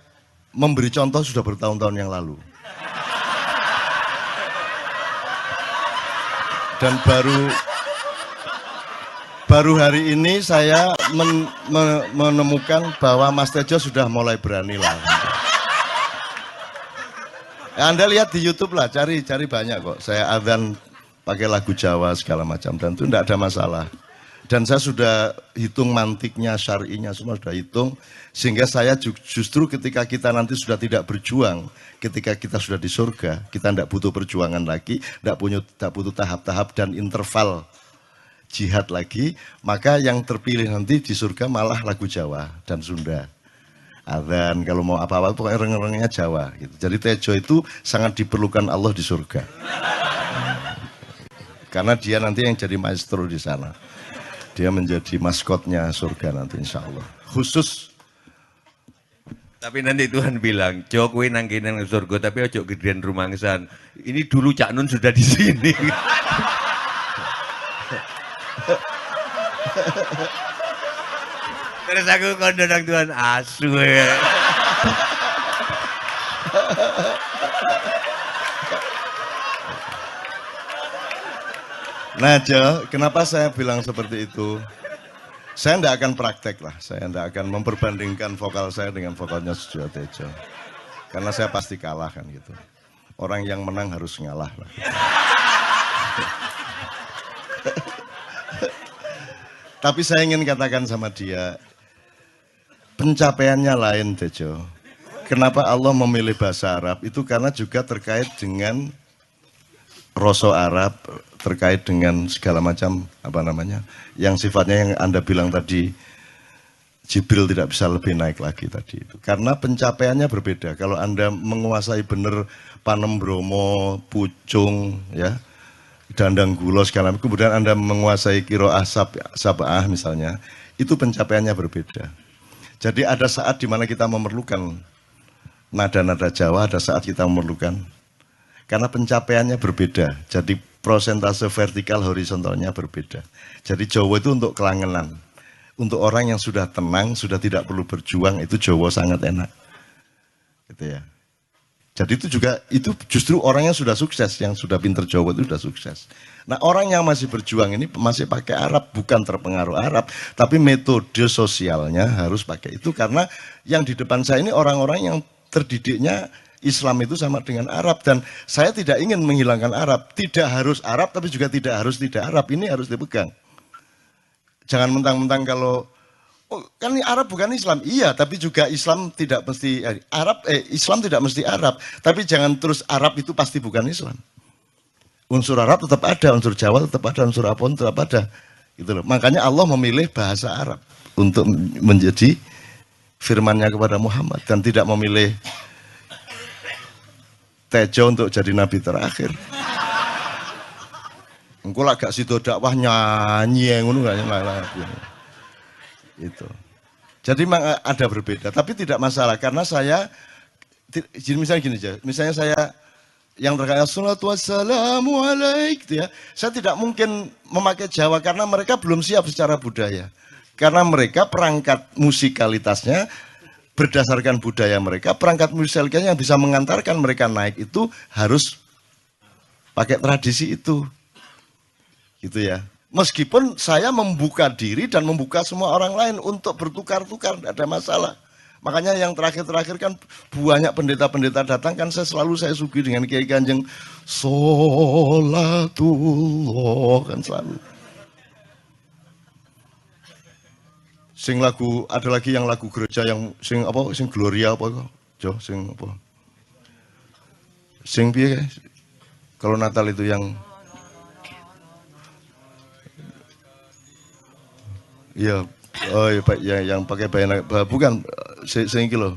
memberi contoh sudah bertahun-tahun yang lalu. Dan baru hari ini saya menemukan bahwa Mas Tejo sudah mulai berani lah. Ya, Anda lihat di YouTube lah, cari banyak kok. Saya adzan pakai lagu Jawa segala macam dan itu tidak ada masalah. Dan saya sudah hitung mantiknya, syar'inya semua sudah hitung, sehingga saya justru ketika kita nanti sudah tidak berjuang, ketika kita sudah di surga, kita tidak butuh perjuangan lagi, tidak butuh tahap-tahap dan interval jihad lagi, maka yang terpilih nanti di surga malah lagu Jawa dan Sunda. Adzan kalau mau apa-apa pokoknya reng-rengnya Jawa gitu. Jadi Tejo itu sangat diperlukan Allah di surga. Karena dia nanti yang jadi maestro di sana. Dia menjadi maskotnya surga nanti insya Allah. Khusus. Tapi nanti Tuhan bilang, Jokowi nang kene nang surga tapi ojo gedean rumangsan. Ini dulu Cak Nun sudah di sini. Terus aku kondo nang Tuhan asu ya. Nah Jo, kenapa saya bilang seperti itu? Saya tidak akan praktek lah, saya tidak akan memperbandingkan vokal saya dengan vokalnya Susilo Tejo. Karena saya pasti kalah kan gitu. Orang yang menang harus ngalah lah. Tapi saya ingin katakan sama dia, pencapaiannya lain Tejo. Kenapa Allah memilih bahasa Arab? Itu karena juga terkait dengan rasa Arab, terkait dengan segala macam yang sifatnya yang Anda bilang tadi, Jibril tidak bisa lebih naik lagi tadi itu. Karena pencapaiannya berbeda. Kalau Anda menguasai benar Panem Bromo, Pucung, ya, Dandang Gulo segala macam, kemudian Anda menguasai Qiraah Sab'ah misalnya, itu pencapaiannya berbeda. Jadi ada saat di mana kita memerlukan nada-nada Jawa, ada saat kita memerlukan, karena pencapaiannya berbeda. Jadi prosentase vertikal horizontalnya berbeda. Jadi Jawa itu untuk kelangenan. Untuk orang yang sudah tenang, sudah tidak perlu berjuang, itu Jawa sangat enak. Gitu ya. Jadi itu justru orang yang sudah sukses, yang sudah pinter Jawa itu sudah sukses. Nah orang yang masih berjuang ini masih pakai Arab, bukan terpengaruh Arab, tapi metode sosialnya harus pakai itu. Karena yang di depan saya ini orang-orang yang terdidiknya Islam itu sama dengan Arab. Dan saya tidak ingin menghilangkan Arab. Tidak harus Arab, tapi juga tidak harus tidak Arab. Ini harus dipegang. Jangan mentang-mentang kalau kan ini Arab bukan Islam. Iya, tapi juga Islam tidak mesti Islam tidak mesti Arab. Tapi jangan terus Arab itu pasti bukan Islam. Unsur Arab tetap ada, unsur Jawa tetap ada, unsur Apon tetap ada. Gitu loh. Makanya Allah memilih bahasa Arab untuk menjadi firman-Nya kepada Muhammad dan tidak memilih Tejo untuk jadi nabi terakhir. Engko lak gak sido dakwah nyanyi ngono gak nyanyi. Itu. Jadi memang ada berbeda, tapi tidak masalah karena saya misalnya gini aja. Misalnya saya yang terkait salatu wassalamu alaik gitu ya. Saya tidak mungkin memakai Jawa karena mereka belum siap secara budaya. Karena mereka perangkat musikalitasnya berdasarkan budaya mereka, perangkat musikalitasnya yang bisa mengantarkan mereka naik itu harus pakai tradisi itu. Gitu ya. Meskipun saya membuka diri dan membuka semua orang lain untuk bertukar-tukar, tidak ada masalah. Makanya yang terakhir-terakhir kan banyak pendeta-pendeta datang kan saya suguhi dengan Kiai Kanjeng Sholatullah kan selalu. Sing lagu ada lagi yang lagu gereja yang sing Gloria apa kok? Jo sing apa? Sing piye kalau Natal itu yang iya, oh iya Pak, yang pakai bayana, bukan, sing iki lho.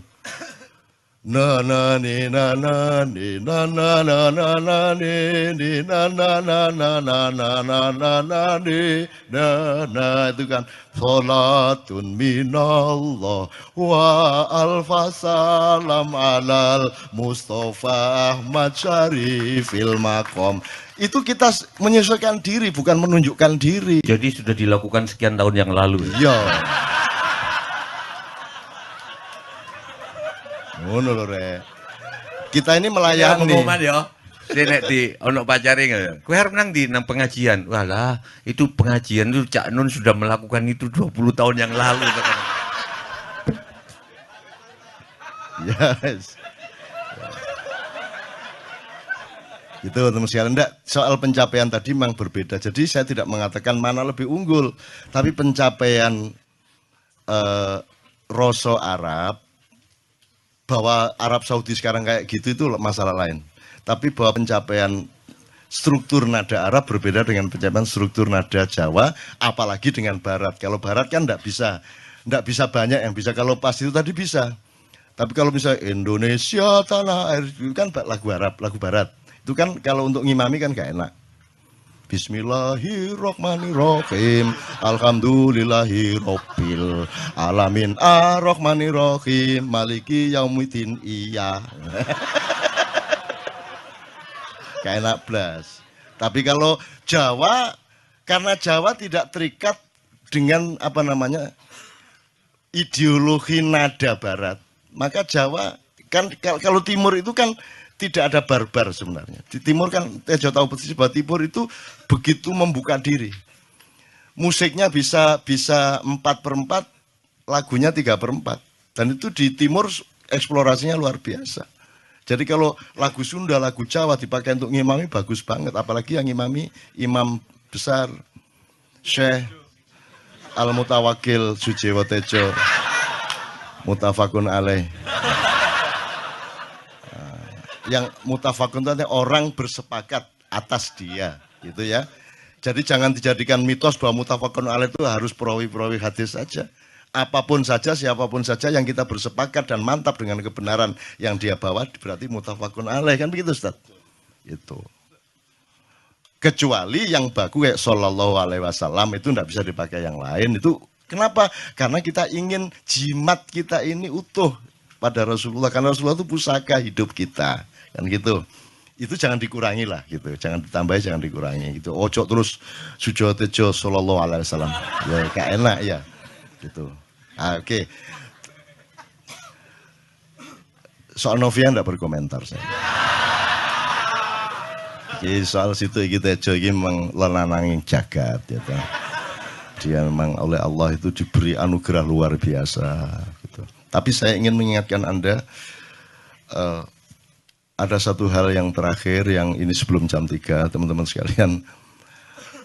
Na na ni na na ni na na na na na ni na na na na na na na na na ni na itu kan salatun minallah wa alfasalam alal Mustafa Ahmad Syarifil Maqam. Itu kita menyesuaikan diri, bukan menunjukkan diri. Jadi sudah dilakukan sekian tahun yang lalu. Iya. Ngono lho Rek. Kita ini melayani. Pengumuman ya. Nek di ono pacare enggak. Kowe arep nang di nang pengajian. Walah, itu pengajian itu Cak Nun sudah melakukan itu 20 tahun yang lalu. Yes. Gitu teman sekalian. Enggak, soal pencapaian tadi memang berbeda. Jadi saya tidak mengatakan mana lebih unggul, tapi pencapaian Roso Arab, bahwa Arab Saudi sekarang kayak gitu itu masalah lain. Tapi bahwa pencapaian struktur nada Arab berbeda dengan pencapaian struktur nada Jawa, apalagi dengan Barat. Kalau Barat kan enggak bisa banyak yang bisa. Kalau pas itu tadi bisa. Tapi kalau misalnya Indonesia tanah air itu kan lagu Arab, lagu Barat. Itu kan kalau untuk ngimami kan gak enak. Bismillahirrahmanirrahim. Alhamdulillahirabbil alamin. Arrahmanirrahim. Maliki yaumiddin. Iya. Kayak enak blas. Tapi kalau Jawa, karena Jawa tidak terikat dengan apa namanya ideologi nada Barat, maka Jawa kan kalau Timur itu kan tidak ada barbar sebenarnya. Di Timur kan Tejo tahu persis bahwa Timur itu begitu membuka diri. Musiknya bisa 4/4, lagunya 3/4. Dan itu di Timur eksplorasinya luar biasa. Jadi kalau lagu Sunda, lagu Jawa dipakai untuk ngimami bagus banget. Apalagi yang ngimami imam besar Syekh Al-Mutawakil Sujewo Tejo Mutafakun alaih. Yang mutafakun itu artinya orang bersepakat atas dia, gitu ya. Jadi jangan dijadikan mitos bahwa mutafakun alaih itu harus perawi-perawi hadis saja. Apapun saja, siapapun saja yang kita bersepakat dan mantap dengan kebenaran yang dia bawa berarti mutafakun alaih, kan begitu Ustaz? Itu. Kecuali yang baku kayak sallallahu alaihi wasallam itu tidak bisa dipakai yang lain. Itu kenapa? Karena kita ingin jimat kita ini utuh pada Rasulullah, karena Rasulullah itu pusaka hidup kita. Kan gitu. Itu jangan dikurangi lah gitu. Jangan ditambahi, jangan dikurangi gitu. Ojo terus Sujewo Tejo sallallahu alaihi wasallam. Ya gak enak ya. Gitu. Oke. Soal Novia enggak berkomentar saya. Jadi soal situ iki Tejo iki memang lenananging jagat ya. Dia memang oleh Allah itu diberi anugerah luar biasa gitu. Tapi saya ingin mengingatkan Anda ada satu hal yang terakhir yang ini sebelum jam 3 teman-teman sekalian.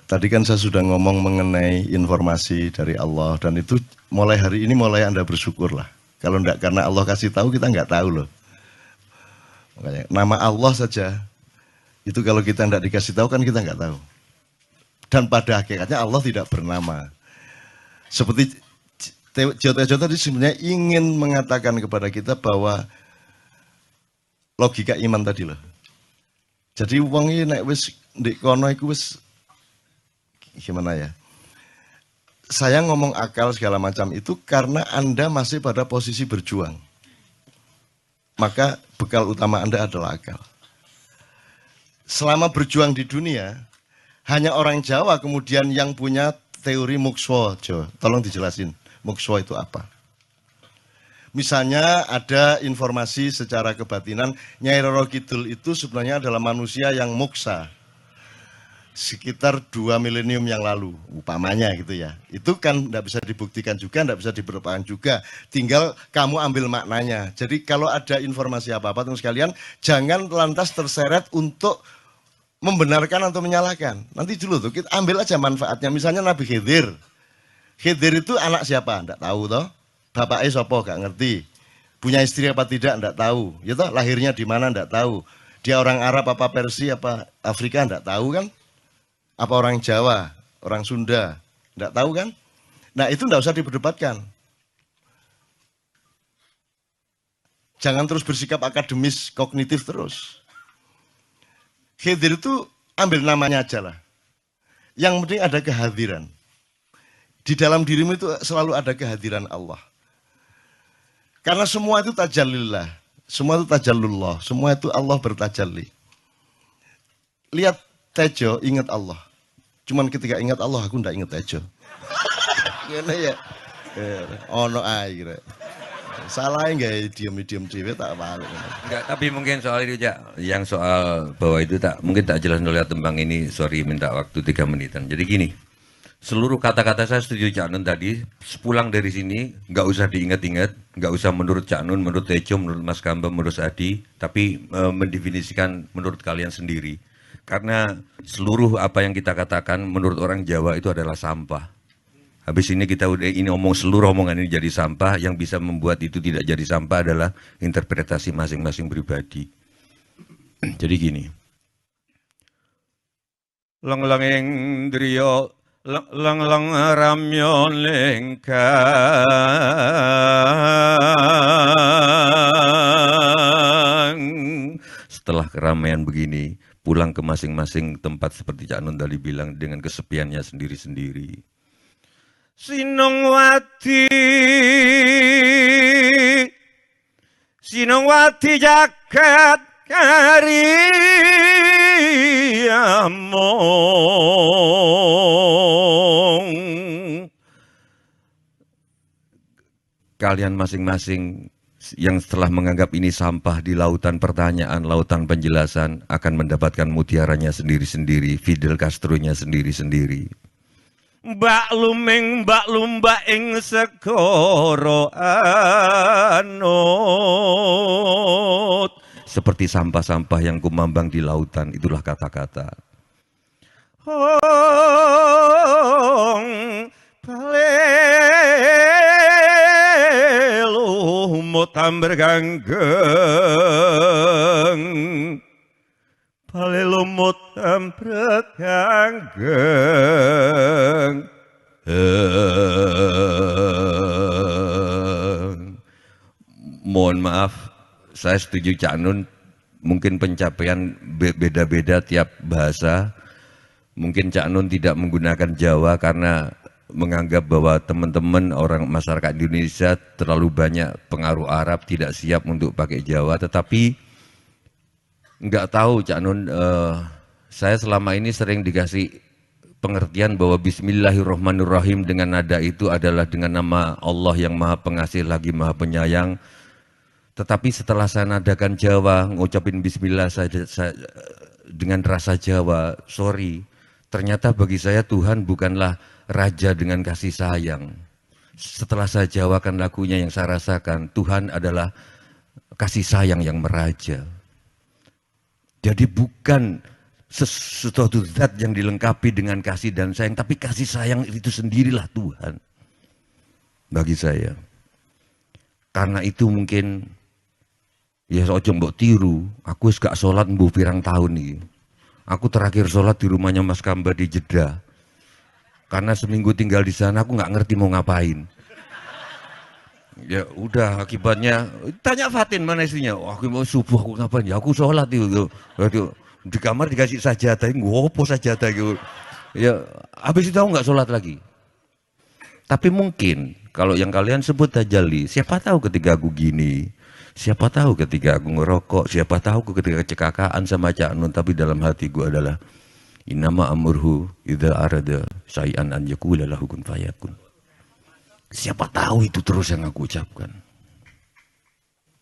Tadi kan saya sudah ngomong mengenai informasi dari Allah dan itu mulai hari ini mulai Anda bersyukur lah. Kalau enggak karena Allah kasih tahu kita enggak tahu loh. Makanya nama Allah saja itu kalau kita enggak dikasih tahu kan kita enggak tahu. Dan pada hakikatnya Allah tidak bernama. Seperti Tejo tadi sebenarnya ingin mengatakan kepada kita bahwa logika iman tadi loh. Jadi wong iki nek wis ndek kono iku wis gimana ya? Saya ngomong akal segala macam itu karena Anda masih pada posisi berjuang. Maka bekal utama Anda adalah akal. Selama berjuang di dunia, hanya orang Jawa kemudian yang punya teori mukswa. Tolong dijelasin, mukswa itu apa? Misalnya ada informasi secara kebatinan, Nyai Roro Kidul itu sebenarnya adalah manusia yang muksa. Sekitar 2 milenium yang lalu, upamanya gitu ya. Itu kan tidak bisa dibuktikan juga, tidak bisa diberpakan juga. Tinggal kamu ambil maknanya. Jadi kalau ada informasi apa-apa, teman sekalian, jangan lantas terseret untuk membenarkan atau menyalahkan. Nanti dulu tuh, kita ambil aja manfaatnya. Misalnya Nabi Khidir. Khidir itu anak siapa? Tidak tahu toh. Bapaknya sopo gak ngerti. Punya istri apa tidak enggak tahu. Ya toh, lahirnya di mana enggak tahu. Dia orang Arab apa Persia apa Afrika enggak tahu kan? Apa orang Jawa, orang Sunda, enggak tahu kan? Nah, itu enggak usah diperdebatkan. Jangan terus bersikap akademis, kognitif terus. Khidir itu ambil namanya aja lah. Yang penting ada kehadiran. Di dalam dirimu itu selalu ada kehadiran Allah. Karena semua itu tajallillah. Semua itu tajallullah. Semua itu Allah bertajalli. Lihat Tejo, ingat Allah. Cuman ketika ingat Allah, aku ndak ingat Tejo. Gimana ya? Ono air. Salah enggak diam-diam cewek tak balik. Enggak, tapi mungkin soal itu Cak, yang soal bahwa itu mungkin tak jelas melihat tembang ini, sorry minta waktu 3 menitan. Jadi gini, seluruh kata-kata saya setuju Cak Nun tadi, sepulang dari sini nggak usah diingat-ingat, nggak usah menurut Cak Nun, menurut Tejo, menurut Mas Kamba, menurut Adi, tapi mendefinisikan menurut kalian sendiri. Karena seluruh apa yang kita katakan menurut orang Jawa itu adalah sampah. Habis ini kita udah ngomong seluruh omongan ini jadi sampah, yang bisa membuat itu tidak jadi sampah adalah interpretasi masing-masing pribadi. Jadi gini. Lang-langing driya lang-lang ramyon lengkang. Setelah keramaian begini, pulang ke masing-masing tempat seperti Cak Nun tadi bilang dengan kesepiannya sendiri-sendiri. Sinongwati jagat kariamong. Kalian masing-masing yang setelah menganggap ini sampah di lautan pertanyaan, lautan penjelasan akan mendapatkan mutiaranya sendiri-sendiri, Fidel Castro-nya sendiri-sendiri. Mbak lumeng mbak lumba ing segara anut. Seperti sampah-sampah yang kumambang di lautan, itulah kata-kata. Palelu tamber ganggeng. Palelumut amprekanggeng. Mohon maaf, saya setuju Cak Nun, mungkin pencapaian beda-beda tiap bahasa. Mungkin Cak Nun tidak menggunakan Jawa karena menganggap bahwa teman-teman orang masyarakat Indonesia terlalu banyak pengaruh Arab, tidak siap untuk pakai Jawa. Tetapi nggak tahu Cak Nun, saya selama ini sering dikasih pengertian bahwa Bismillahirrahmanirrahim dengan nada itu adalah dengan nama Allah yang Maha Pengasih lagi Maha Penyayang. Tetapi setelah saya nadakan Jawa, ngucapin Bismillah saja dengan rasa Jawa, sorry, ternyata bagi saya Tuhan bukanlah Raja dengan kasih sayang. Setelah saya jawakan lagunya yang saya rasakan, Tuhan adalah kasih sayang yang meraja. Jadi bukan sesuatu zat yang dilengkapi dengan kasih dan sayang, tapi kasih sayang itu sendirilah Tuhan bagi saya. Karena itu mungkin ya ojo mbok tiru, aku wis gak sholat mbuh pirang tahun iki. Aku terakhir sholat di rumahnya Mas Kamba di Jeddah. Karena seminggu tinggal di sana aku nggak ngerti mau ngapain. Ya udah akibatnya tanya Fatin mana istrinya. Wah, aku mau subuh aku ngapain? Ya aku sholat itu. Di kamar dikasih sajadah, ngopo sajadah gitu. Ya habis itu aku nggak sholat lagi. Tapi mungkin kalau yang kalian sebut tajalli, siapa tahu ketika aku gini, siapa tahu ketika aku ngerokok, siapa tahu ketika kecelakaan sama Cak Nun, tapi dalam hatiku adalah innama amurhu idza arada syai'an an yaqula lahu kun fayakun. Siapa tahu itu terus yang aku ucapkan.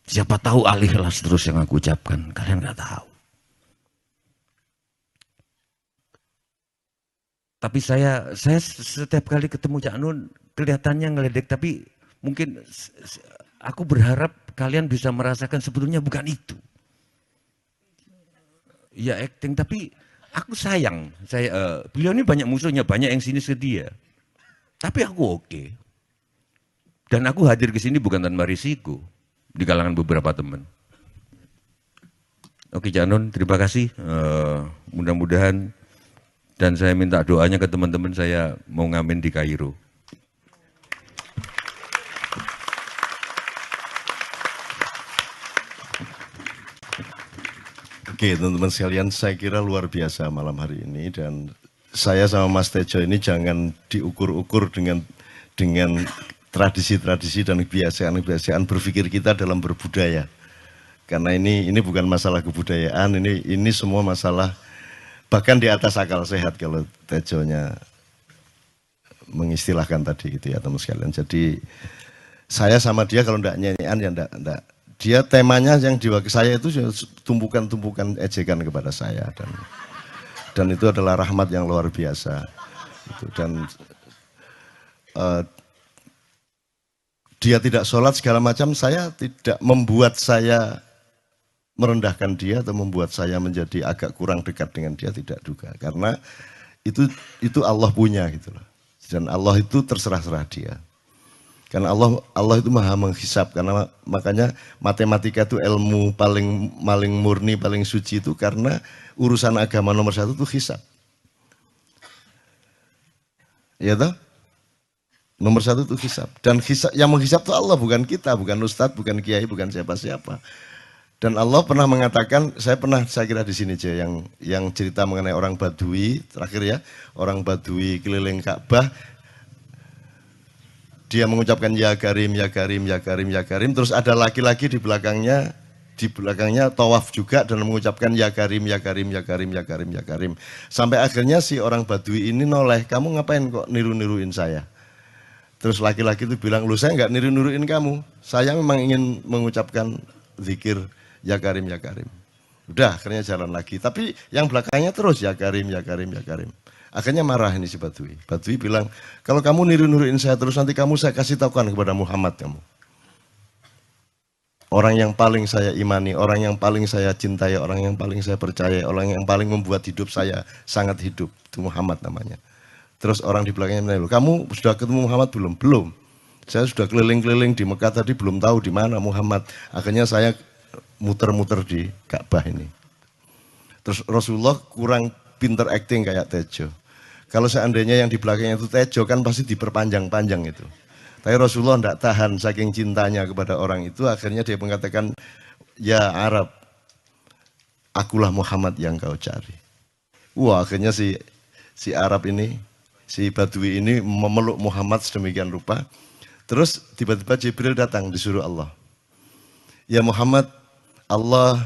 Siapa tahu al-ikhlas terus yang aku ucapkan. Kalian nggak tahu. Tapi saya setiap kali ketemu Cak Nun kelihatannya ngeledek, tapi mungkin aku berharap kalian bisa merasakan sebetulnya bukan itu. Ya acting, tapi aku sayang. Beliau ini banyak musuhnya, banyak yang sinis ke dia. Tapi aku oke. Dan aku hadir ke sini bukan tanpa risiko di kalangan beberapa teman. Oke Cak Nun, terima kasih. Mudah-mudahan, dan saya minta doanya ke teman-teman, saya mau ngamen di Kairo. Oke, teman-teman sekalian, saya kira luar biasa malam hari ini dan saya sama Mas Tejo ini jangan diukur-ukur dengan tradisi-tradisi dan kebiasaan-kebiasaan berpikir kita dalam berbudaya. Karena ini bukan masalah kebudayaan, ini semua masalah bahkan di atas akal sehat kalau Tejonya mengistilahkan tadi gitu ya teman sekalian. Jadi saya sama dia kalau enggak nyanyian ya enggak. Dia temanya yang diwakili saya itu tumpukan-tumpukan ejekan kepada saya dan itu adalah rahmat yang luar biasa. Dan dia tidak sholat segala macam, saya tidak membuat saya merendahkan dia atau membuat saya menjadi agak kurang dekat dengan dia, tidak juga. Karena itu Allah punya gitu loh. Dan Allah itu terserah-serah dia. Karena Allah itu maha menghisap, karena makanya matematika itu ilmu paling murni, paling suci itu karena urusan agama nomor satu itu hisap. Ya toh? Nomor satu itu hisap. Dan yang menghisap itu Allah, bukan kita, bukan ustadz, bukan kiai, bukan siapa-siapa. Dan Allah pernah mengatakan, saya kira di sini aja yang cerita mengenai orang Badui, terakhir ya, orang Badui keliling Ka'bah, dia mengucapkan ya Karim, ya Karim, ya Karim, ya Karim. Terus ada laki-laki di belakangnya tawaf juga dan mengucapkan ya Karim, ya Karim, ya Karim, ya Karim, ya Karim. Sampai akhirnya si orang Badui ini noleh, kamu ngapain kok niru-niruin saya? Terus laki-laki itu bilang, lu saya nggak niru-niruin kamu. Saya memang ingin mengucapkan zikir ya Karim, ya Karim. Udah akhirnya jalan lagi. Tapi yang belakangnya terus ya Karim, ya Karim, ya Karim. Akhirnya marah ini si Badui. Badui bilang, kalau kamu niru-niruin saya terus nanti saya kasih tahukan kepada Muhammad kamu. Orang yang paling saya imani, orang yang paling saya cintai, orang yang paling saya percaya, orang yang paling membuat hidup saya sangat hidup. Itu Muhammad namanya. Terus orang di belakangnya bilang, kamu sudah ketemu Muhammad belum? Belum. Saya sudah keliling-keliling di Mekah tadi belum tahu di mana Muhammad. Akhirnya saya muter-muter di Ka'bah ini. Terus Rasulullah kurang pinter acting kayak Tejo. Kalau seandainya yang di belakangnya itu Tejo kan pasti diperpanjang-panjang itu. Tapi Rasulullah tidak tahan saking cintanya kepada orang itu, akhirnya dia mengatakan, ya Arab, akulah Muhammad yang kau cari. Wah, akhirnya si Arab ini, si Badui ini memeluk Muhammad sedemikian rupa. Terus tiba-tiba Jibril datang disuruh Allah. Ya Muhammad, Allah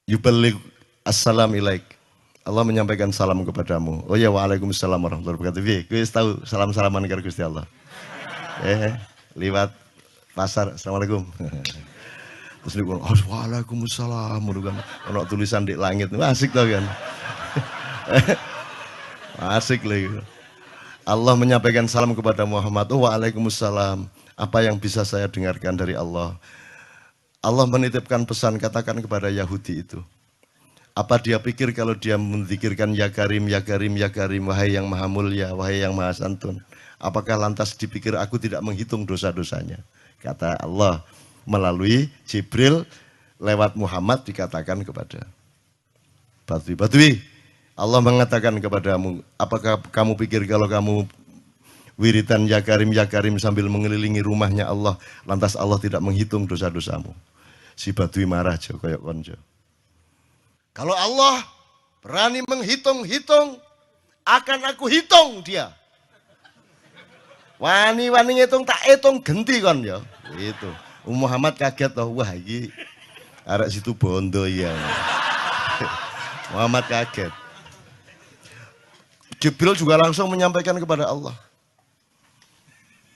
yuballigh assalam ilaik. Allah menyampaikan salam kepadamu. Oh ya, waalaikumsalam warahmatullahi wabarakatuh. Gue tahu salam-salaman karo Gusti Allah. Lewat pasar, assalamualaikum. Terus dia bilang, oh, waalaikumsalam. Ono tulisan di langit, asik tau kan? Asik lagi. Allah menyampaikan salam kepada Muhammad. Oh, waalaikumsalam. Apa yang bisa saya dengarkan dari Allah? Allah menitipkan pesan, katakan kepada Yahudi itu. Apa dia pikir kalau dia menzikirkan ya Karim, ya Karim, ya Karim, wahai yang maha mulia, wahai yang maha santun. Apakah lantas dipikir aku tidak menghitung dosa-dosanya? Kata Allah melalui Jibril lewat Muhammad dikatakan kepada Badui. Allah mengatakan kepadamu, apakah kamu pikir kalau kamu wiridan ya Karim sambil mengelilingi rumahnya Allah, lantas Allah tidak menghitung dosa-dosamu? Si Badui marah jo koyok konjo. Kalau Allah berani menghitung-hitung, akan aku hitung dia. Wani-wani ngitung tak hitung genti kon ya. Itu. Muhammad kaget toh, wah iki arek situ bondo ya. Muhammad kaget. Jibril juga langsung menyampaikan kepada Allah.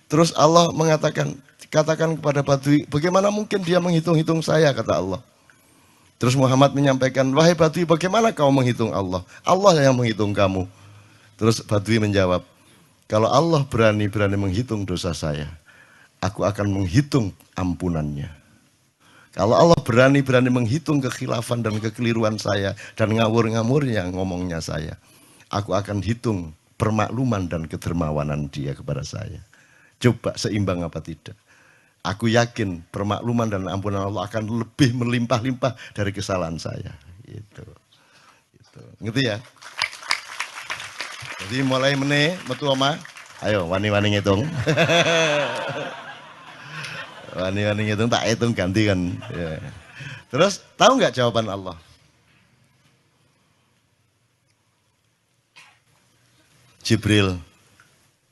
Terus Allah mengatakan, katakan kepada Badui, bagaimana mungkin dia menghitung-hitung saya, kata Allah. Terus Muhammad menyampaikan, wahai Badui, bagaimana kau menghitung Allah? Allah yang menghitung kamu. Terus Badui menjawab, kalau Allah berani menghitung dosa saya, aku akan menghitung ampunannya. Kalau Allah berani menghitung kekhilafan dan kekeliruan saya dan ngawur-ngawurnya ngomongnya saya, aku akan hitung permakluman dan kedermawanan dia kepada saya. Coba seimbang apa tidak? Aku yakin permakluman dan ampunan Allah akan lebih melimpah-limpah dari kesalahan saya. Gitu. Ngerti ya? Jadi mulai metu oma. Ayo wani-wani ngitung. Wani-wani ngitung tak hitung ganti kan. Ya. Terus tahu nggak jawaban Allah? Jibril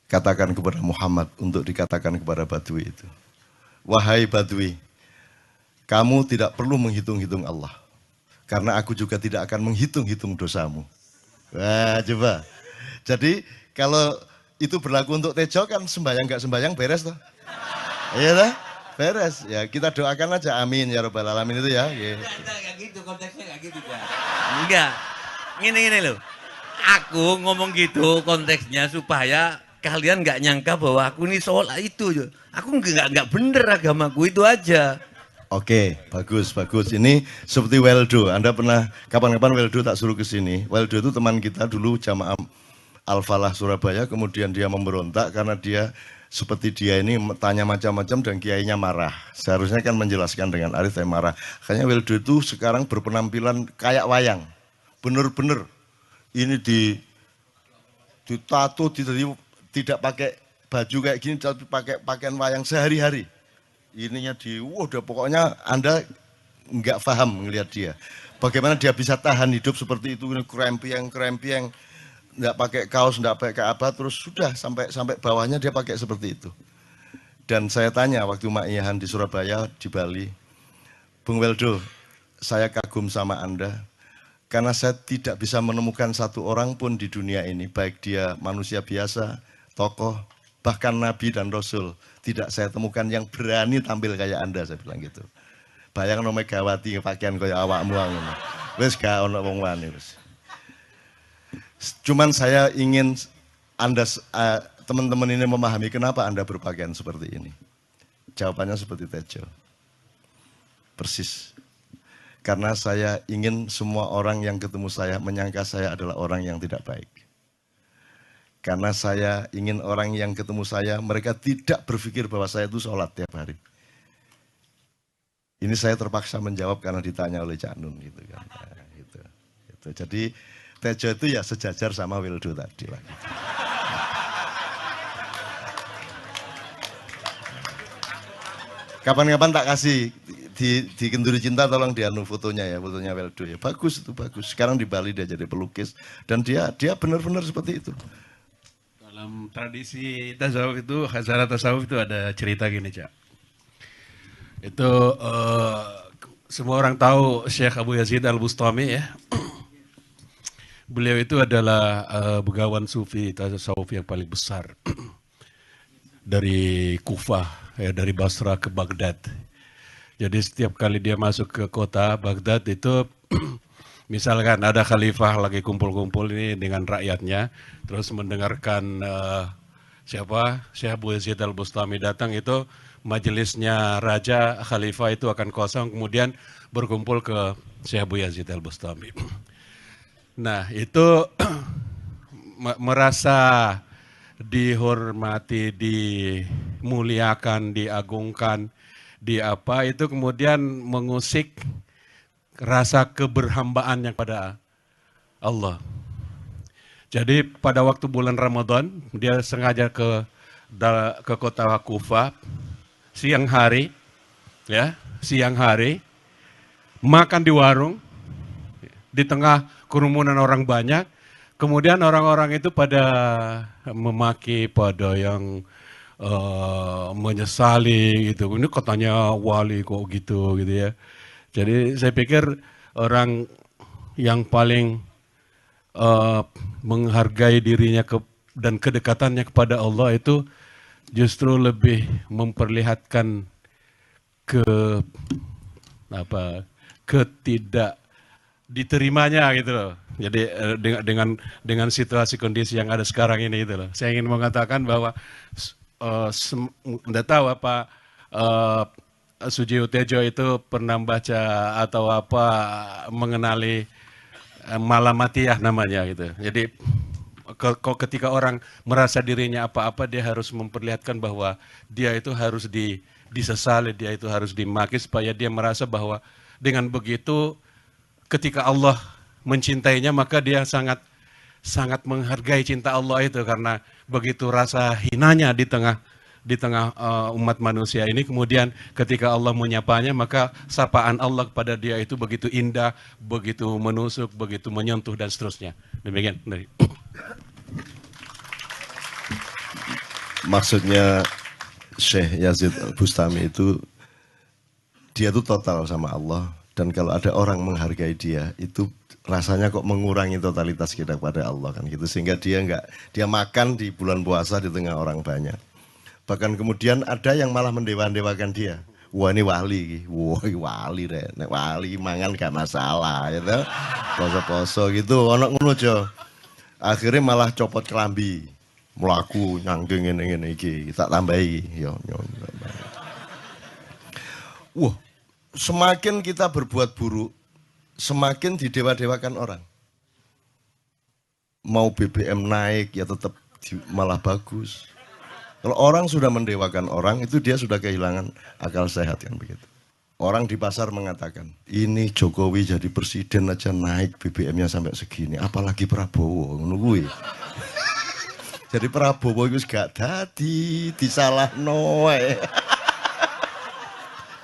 katakan kepada Muhammad untuk dikatakan kepada Badui itu. Wahai Badui, kamu tidak perlu menghitung-hitung Allah. Karena aku juga tidak akan menghitung-hitung dosamu. Wah, coba. Jadi kalau itu berlaku untuk Tejo kan sembahyang nggak sembahyang beres toh? Iya lah, beres. Ya kita doakan aja amin ya robbal alamin itu ya. Enggak gitu, konteksnya enggak gitu, Pak. Enggak. Gini loh. Aku ngomong gitu konteksnya supaya kalian nggak nyangka bahwa aku ini sholat itu. Aku nggak bener agamaku itu aja. Oke, bagus. Ini seperti Weldo. Anda pernah kapan-kapan Weldo tak suruh ke sini. Weldo itu teman kita dulu jamaah Al-Falah Surabaya, kemudian dia memberontak karena dia seperti dia ini tanya macam-macam dan kiainya marah. Seharusnya kan menjelaskan dengan arif tapi marah. Makanya Weldo itu sekarang berpenampilan kayak wayang. Bener-bener ini ditato, tidak pakai baju kayak gini, tapi pakai pakaian wayang sehari-hari. Ininya udah pokoknya Anda nggak paham ngelihat dia. Bagaimana dia bisa tahan hidup seperti itu, ini krempiang, nggak pakai kaos, nggak pakai apa, terus sudah sampai bawahnya dia pakai seperti itu. Dan saya tanya waktu Ma'iyahan di Surabaya, di Bali, Bung Weldo, saya kagum sama Anda, karena saya tidak bisa menemukan satu orang pun di dunia ini, baik dia manusia biasa, tokoh, bahkan Nabi dan Rasul, tidak saya temukan yang berani tampil kayak Anda, saya bilang gitu. Bayang no Megawati pakaian kayak awakmu ngono. Wis gak ono wong wani wis. Cuman saya ingin Anda teman-teman ini memahami kenapa Anda berpakaian seperti ini. Jawabannya seperti Tejo. Persis. Karena saya ingin semua orang yang ketemu saya menyangka saya adalah orang yang tidak baik. Karena saya ingin orang yang ketemu saya, mereka tidak berpikir bahwa saya itu sholat tiap hari. Ini saya terpaksa menjawab karena ditanya oleh Cak Nun gitu kan. Nah, gitu. Jadi Tejo itu ya sejajar sama Weldo tadi lah. Gitu. Kapan-kapan tak kasih di Kenduri Cinta, tolong dianu fotonya ya, fotonya Weldo ya. Bagus itu, bagus. Sekarang di Bali dia jadi pelukis dan dia benar-benar seperti itu. Dalam tradisi tasawuf itu, khazanah tasawuf itu ada cerita gini, Cak. Itu semua orang tahu Syekh Abu Yazid Al-Bustami ya. Beliau itu adalah begawan sufi tasawuf yang paling besar. Dari Kufah, ya, dari Basra ke Baghdad. Jadi setiap kali dia masuk ke kota Baghdad itu misalkan ada khalifah lagi kumpul-kumpul ini dengan rakyatnya, terus mendengarkan Syekh Abu Yazid Al-Bustami datang, itu majelisnya raja khalifah itu akan kosong, kemudian berkumpul ke Syekh Abu Yazid Al-Bustami. Nah itu merasa dihormati, dimuliakan, diagungkan, itu kemudian mengusik rasa keberhambaan yang pada Allah. Jadi pada waktu bulan Ramadan dia sengaja ke kota Kufah siang hari, makan di warung di tengah kerumunan orang banyak. Kemudian orang-orang itu pada memaki, pada yang menyesali gitu. Ini katanya wali kok gitu ya. Jadi saya pikir orang yang paling menghargai dirinya dan kedekatannya kepada Allah itu justru lebih memperlihatkan ketidak diterimanya gitu loh. Jadi dengan situasi kondisi yang ada sekarang ini gitu loh. Saya ingin mengatakan bahwa Anda tahu apa Sujiwo Tejo itu pernah baca atau apa mengenali Malamatiyah namanya gitu. Jadi ketika orang merasa dirinya apa-apa, dia harus memperlihatkan bahwa dia itu harus disesali, dia itu harus dimaki supaya dia merasa bahwa dengan begitu ketika Allah mencintainya maka dia sangat sangat menghargai cinta Allah itu, karena begitu rasa hinanya di di tengah umat manusia ini. Kemudian ketika Allah menyapanya, maka sapaan Allah kepada dia itu begitu indah, begitu menusuk, begitu menyentuh, dan seterusnya. Demikian dari. Maksudnya Syekh Yazid Bustami itu, dia itu total sama Allah. Dan kalau ada orang menghargai dia, itu rasanya kok mengurangi totalitas kita kepada Allah kan gitu. Sehingga dia makan di bulan puasa di tengah orang banyak. Bahkan kemudian ada yang malah mendewa-dewakan dia. Wah ini wali, wah wali deh, nek wali mangan gak masalah, gitu. Poso-poso gitu, ono ngono jo. Akhirnya malah copot kelambi, melaku nyanggeng ini iki, tak tambahi, yo. Wah, semakin kita berbuat buruk, semakin didewa-dewakan orang. Mau BBM naik ya tetap malah bagus. Kalau orang sudah mendewakan orang, itu dia sudah kehilangan akal sehat kan begitu. Orang di pasar mengatakan, ini Jokowi jadi presiden aja naik BBM-nya sampai segini, apalagi Prabowo, nungguin. Jadi Prabowo itu gak dadi, disalah noe.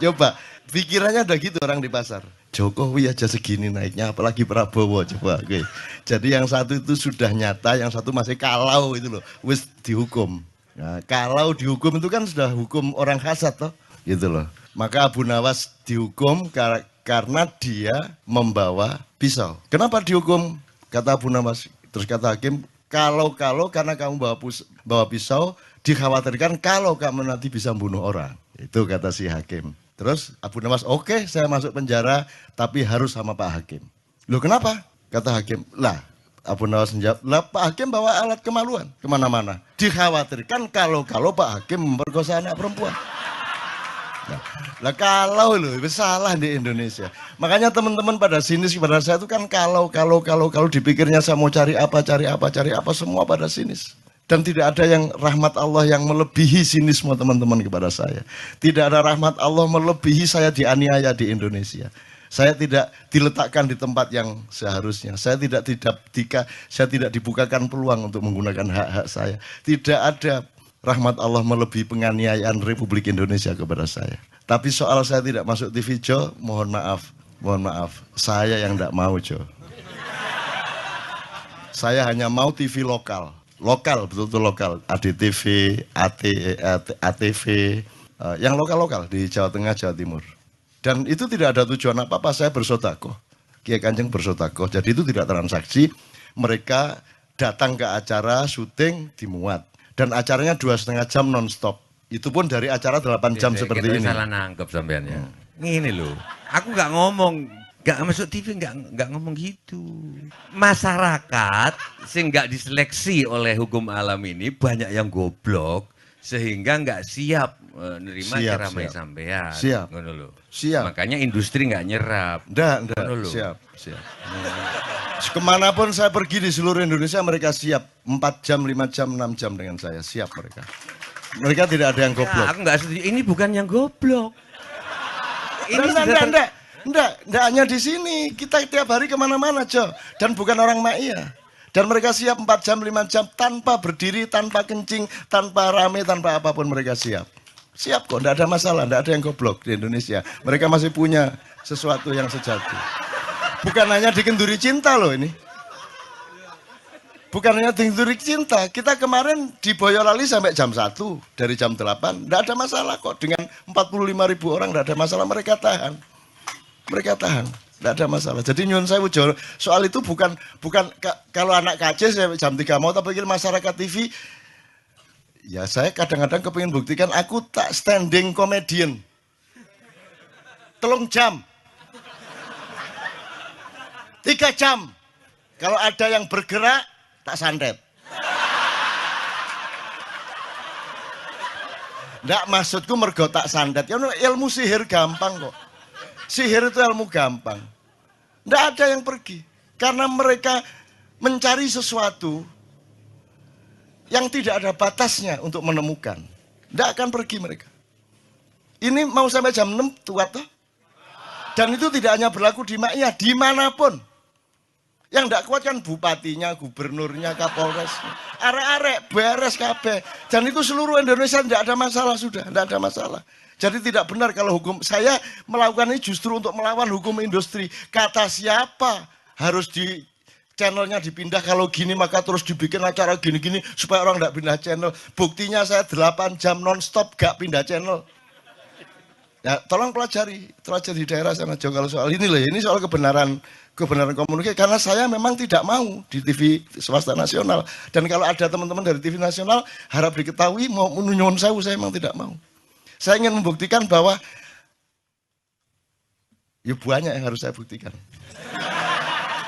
Coba, pikirannya ada gitu orang di pasar. Jokowi aja segini naiknya, apalagi Prabowo, coba. Oke. Jadi yang satu itu sudah nyata, yang satu masih kalau itu loh, wis dihukum. Nah, kalau dihukum itu kan sudah hukum orang hasad toh, gitu loh. Maka Abu Nawas dihukum karena dia membawa pisau. Kenapa dihukum? Kata Abu Nawas, terus kata hakim, kalau karena kamu bawa pisau, dikhawatirkan kalau kamu nanti bisa membunuh orang. Itu kata si hakim. Terus Abu Nawas, oke, saya masuk penjara, tapi harus sama Pak Hakim. Loh kenapa? Kata hakim, lah Abu Nawas menjawab, lah Pak Hakim bawa alat kemaluan kemana-mana. Dikhawatirkan kalau Pak Hakim memperkosa anak perempuan. Lah kalau loh, salah di Indonesia. Makanya teman-teman pada sinis pada saya itu kan kalau dipikirnya saya mau cari apa, semua pada sinis. Dan tidak ada yang rahmat Allah yang melebihi sinisme teman-teman kepada saya. Tidak ada rahmat Allah melebihi saya dianiaya di Indonesia. Saya tidak diletakkan di tempat yang seharusnya. Saya tidak dibukakan peluang untuk menggunakan hak-hak saya. Tidak ada rahmat Allah melebihi penganiayaan Republik Indonesia kepada saya. Tapi soal saya tidak masuk TV Jo, mohon maaf. Saya yang tidak mau Jo. Saya hanya mau TV lokal, betul-betul lokal. ADTV, ATV, yang lokal-lokal di Jawa Tengah, Jawa Timur. Dan itu tidak ada tujuan apa-apa, saya bersodakoh. Kiai Kanjeng bersodakoh, jadi itu tidak transaksi. Mereka datang ke acara, syuting, dimuat. Dan acaranya 2,5 jam non-stop. Itu pun dari acara 8 jam seperti ini. Salah nangkep sampean ya. Ini loh, aku nggak ngomong, nggak masuk TV, nggak ngomong gitu. Masyarakat sing nggak diseleksi oleh hukum alam ini banyak yang goblok sehingga nggak siap nerima ceramah sampean. Siap. Makanya industri nggak nyerap. Nggak. Siap. Kemanapun saya pergi di seluruh Indonesia mereka siap 4 jam, 5 jam, 6 jam dengan saya, siap mereka. Mereka tidak ada yang goblok. Aku nggak setuju. Ini bukan yang goblok. Ini enggak hanya di sini. Kita tiap hari kemana-mana, Jo. Dan bukan orang Ma'iyah. Dan mereka siap 4 jam, 5 jam tanpa berdiri, tanpa kencing, tanpa rame, tanpa apapun mereka siap. Siap kok, enggak ada masalah, enggak ada yang goblok di Indonesia. Mereka masih punya sesuatu yang sejati. Bukan hanya dikenduri cinta loh ini. Bukan hanya dikenduri cinta. Kita kemarin di Boyolali sampai jam 1, dari jam 8. Enggak ada masalah kok, dengan 45.000 orang enggak ada masalah, mereka tahan. Tidak ada masalah. Jadi nyun saya soal itu bukan kalau anak KC saya jam 3 mau tapi masyarakat TV. Ya saya kadang-kadang kepingin buktikan aku tak standing comedian. 3 jam. 3 jam. Kalau ada yang bergerak tak santet. Nggak maksudku mergo tak santet. Ya ilmu sihir gampang kok. Sihir itu ilmu gampang. Tidak ada yang pergi. Karena mereka mencari sesuatu yang tidak ada batasnya untuk menemukan. Tidak akan pergi mereka. Ini mau sampai jam 6 tuat toh? Dan itu tidak hanya berlaku di Ma'iyah, dimanapun. Yang tidak kuat kan bupatinya, gubernurnya, kapolres. Arek-arek beres kabeh. Dan itu seluruh Indonesia tidak ada masalah sudah, tidak ada masalah. Jadi tidak benar kalau hukum, saya melakukan ini justru untuk melawan hukum industri. Kata siapa harus di channelnya dipindah, kalau gini maka terus dibikin acara gini-gini supaya orang tidak pindah channel. Buktinya saya 8 jam non-stop gak pindah channel. Ya, tolong pelajari di daerah sana Jo kalau soal ini loh, ini soal kebenaran komunikasi, karena saya memang tidak mau di TV swasta nasional. Dan kalau ada teman-teman dari TV nasional harap diketahui mau nyuwun sewu, saya memang tidak mau. Saya ingin membuktikan bahwa ya banyak yang harus saya buktikan.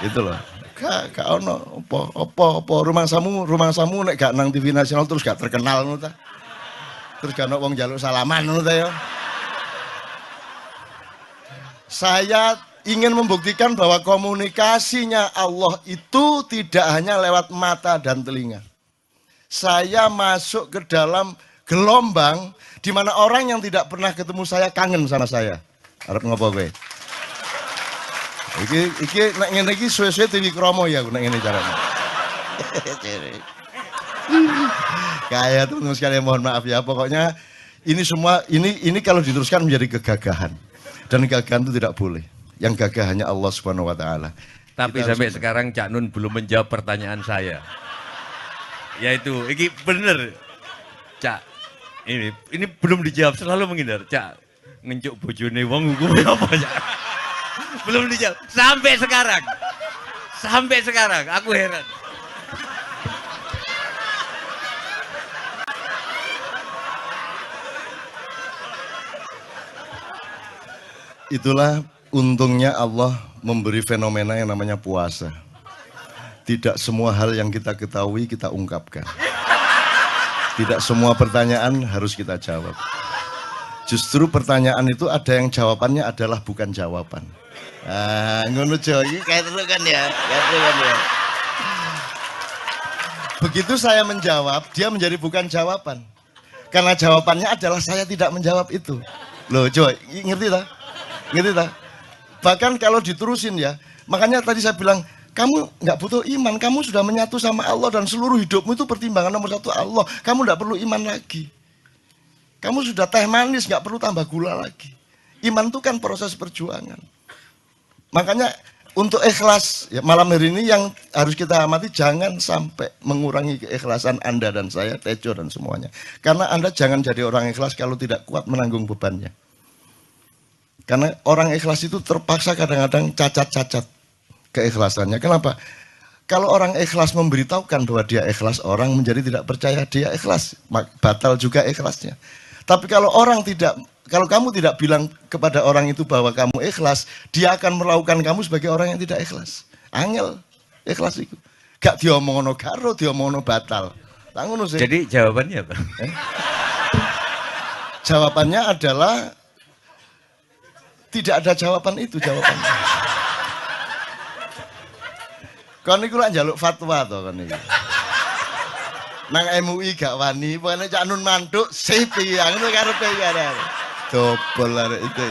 Itu loh. Gak ono apa rumah samu nek gak nang TV nasional terus gak terkenal ngono ta. Terus gak ono wong njaluk salaman ngono ta ya. Saya ingin membuktikan bahwa komunikasinya Allah itu tidak hanya lewat mata dan telinga. Saya masuk ke dalam gelombang di mana orang yang tidak pernah ketemu saya kangen sama saya. Arep ngopo kowe? Iki nek ngene iki suwe-suwe TV Kromo ya aku nek ngene carane. Kayak teman-teman sekalian mohon maaf ya, pokoknya ini semua ini kalau diteruskan menjadi kegagahan. Dan gagahan itu tidak boleh. Yang gagah hanya Allah Subhanahu wa taala. Tapi sampai sekarang Cak Nun belum menjawab pertanyaan saya. Yaitu, ini bener. Cak, ini belum dijawab, selalu menghindar. Cak, ngencuk bojone wong hukumnya apa, Cak? Belum dijawab. Sampai sekarang, aku heran. Itulah untungnya Allah memberi fenomena yang namanya puasa. Tidak semua hal yang kita ketahui kita ungkapkan. Tidak semua pertanyaan harus kita jawab. Justru pertanyaan itu ada yang jawabannya adalah bukan jawaban. Ngono Jo, iki kayak terus kan ya. Begitu saya menjawab, dia menjadi bukan jawaban. Karena jawabannya adalah saya tidak menjawab itu. Loh Jo, ngerti tak? Gitu tak? Bahkan kalau diterusin ya, makanya tadi saya bilang, kamu nggak butuh iman, kamu sudah menyatu sama Allah dan seluruh hidupmu itu pertimbangan nomor 1 Allah. Kamu nggak perlu iman lagi. Kamu sudah teh manis, nggak perlu tambah gula lagi. Iman itu kan proses perjuangan. Makanya untuk ikhlas, ya, malam hari ini yang harus kita amati, jangan sampai mengurangi keikhlasan Anda dan saya, Tejo dan semuanya. Karena Anda jangan jadi orang ikhlas kalau tidak kuat menanggung bebannya. Karena orang ikhlas itu terpaksa kadang-kadang cacat-cacat keikhlasannya. Kenapa? Kalau orang ikhlas memberitahukan bahwa dia ikhlas, orang menjadi tidak percaya dia ikhlas, batal juga ikhlasnya. Tapi kalau kamu tidak bilang kepada orang itu bahwa kamu ikhlas, dia akan melakukan kamu sebagai orang yang tidak ikhlas. Angel ikhlas itu. Gak diomongno karo, diomongno batal. Jadi jawabannya apa? Jawabannya adalah tidak ada jawaban itu jawabannya. Kon niku lak njaluk fatwa to kon niku. Nang MUI gak wani, pokoknya Cak Nun mantuk sip iki ngono karepe iki arek. Dobol arek itu.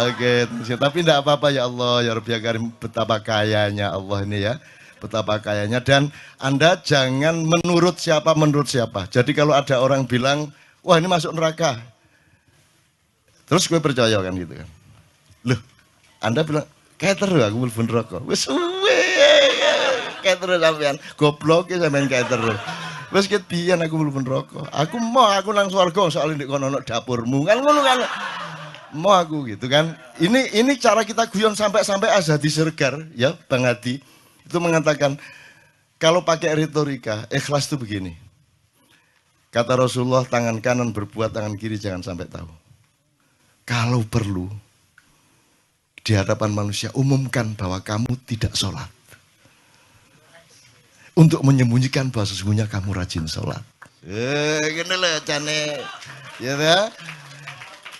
Oke, tapi tidak apa-apa ya Allah, ya Rabbi ya Karim, betapa kayanya Allah ini ya. Betapa kayanya, dan Anda jangan menurut siapa. Jadi kalau ada orang bilang, wah ini masuk neraka, terus gue percaya kan gitu kan. Loh, Anda bilang kayak terus aku mlebu neraka. Wis kayak terus sampean. Goblok ya sampean kayak terus. Wis ket pian aku mlebu neraka. Aku nang swarga soal ndek kono dapurmu. Kan ngono kan. Mau aku gitu kan. Ini cara kita guyon sampai Azhadi Sergar ya, Bang Hadi itu mengatakan kalau pakai retorika, ikhlas itu begini. Kata Rasulullah, tangan kanan berbuat, tangan kiri jangan sampai tahu. Kalau perlu, di hadapan manusia, umumkan bahwa kamu tidak sholat. Untuk menyembunyikan bahwa sesungguhnya kamu rajin sholat. Gini loh, cane. Ya,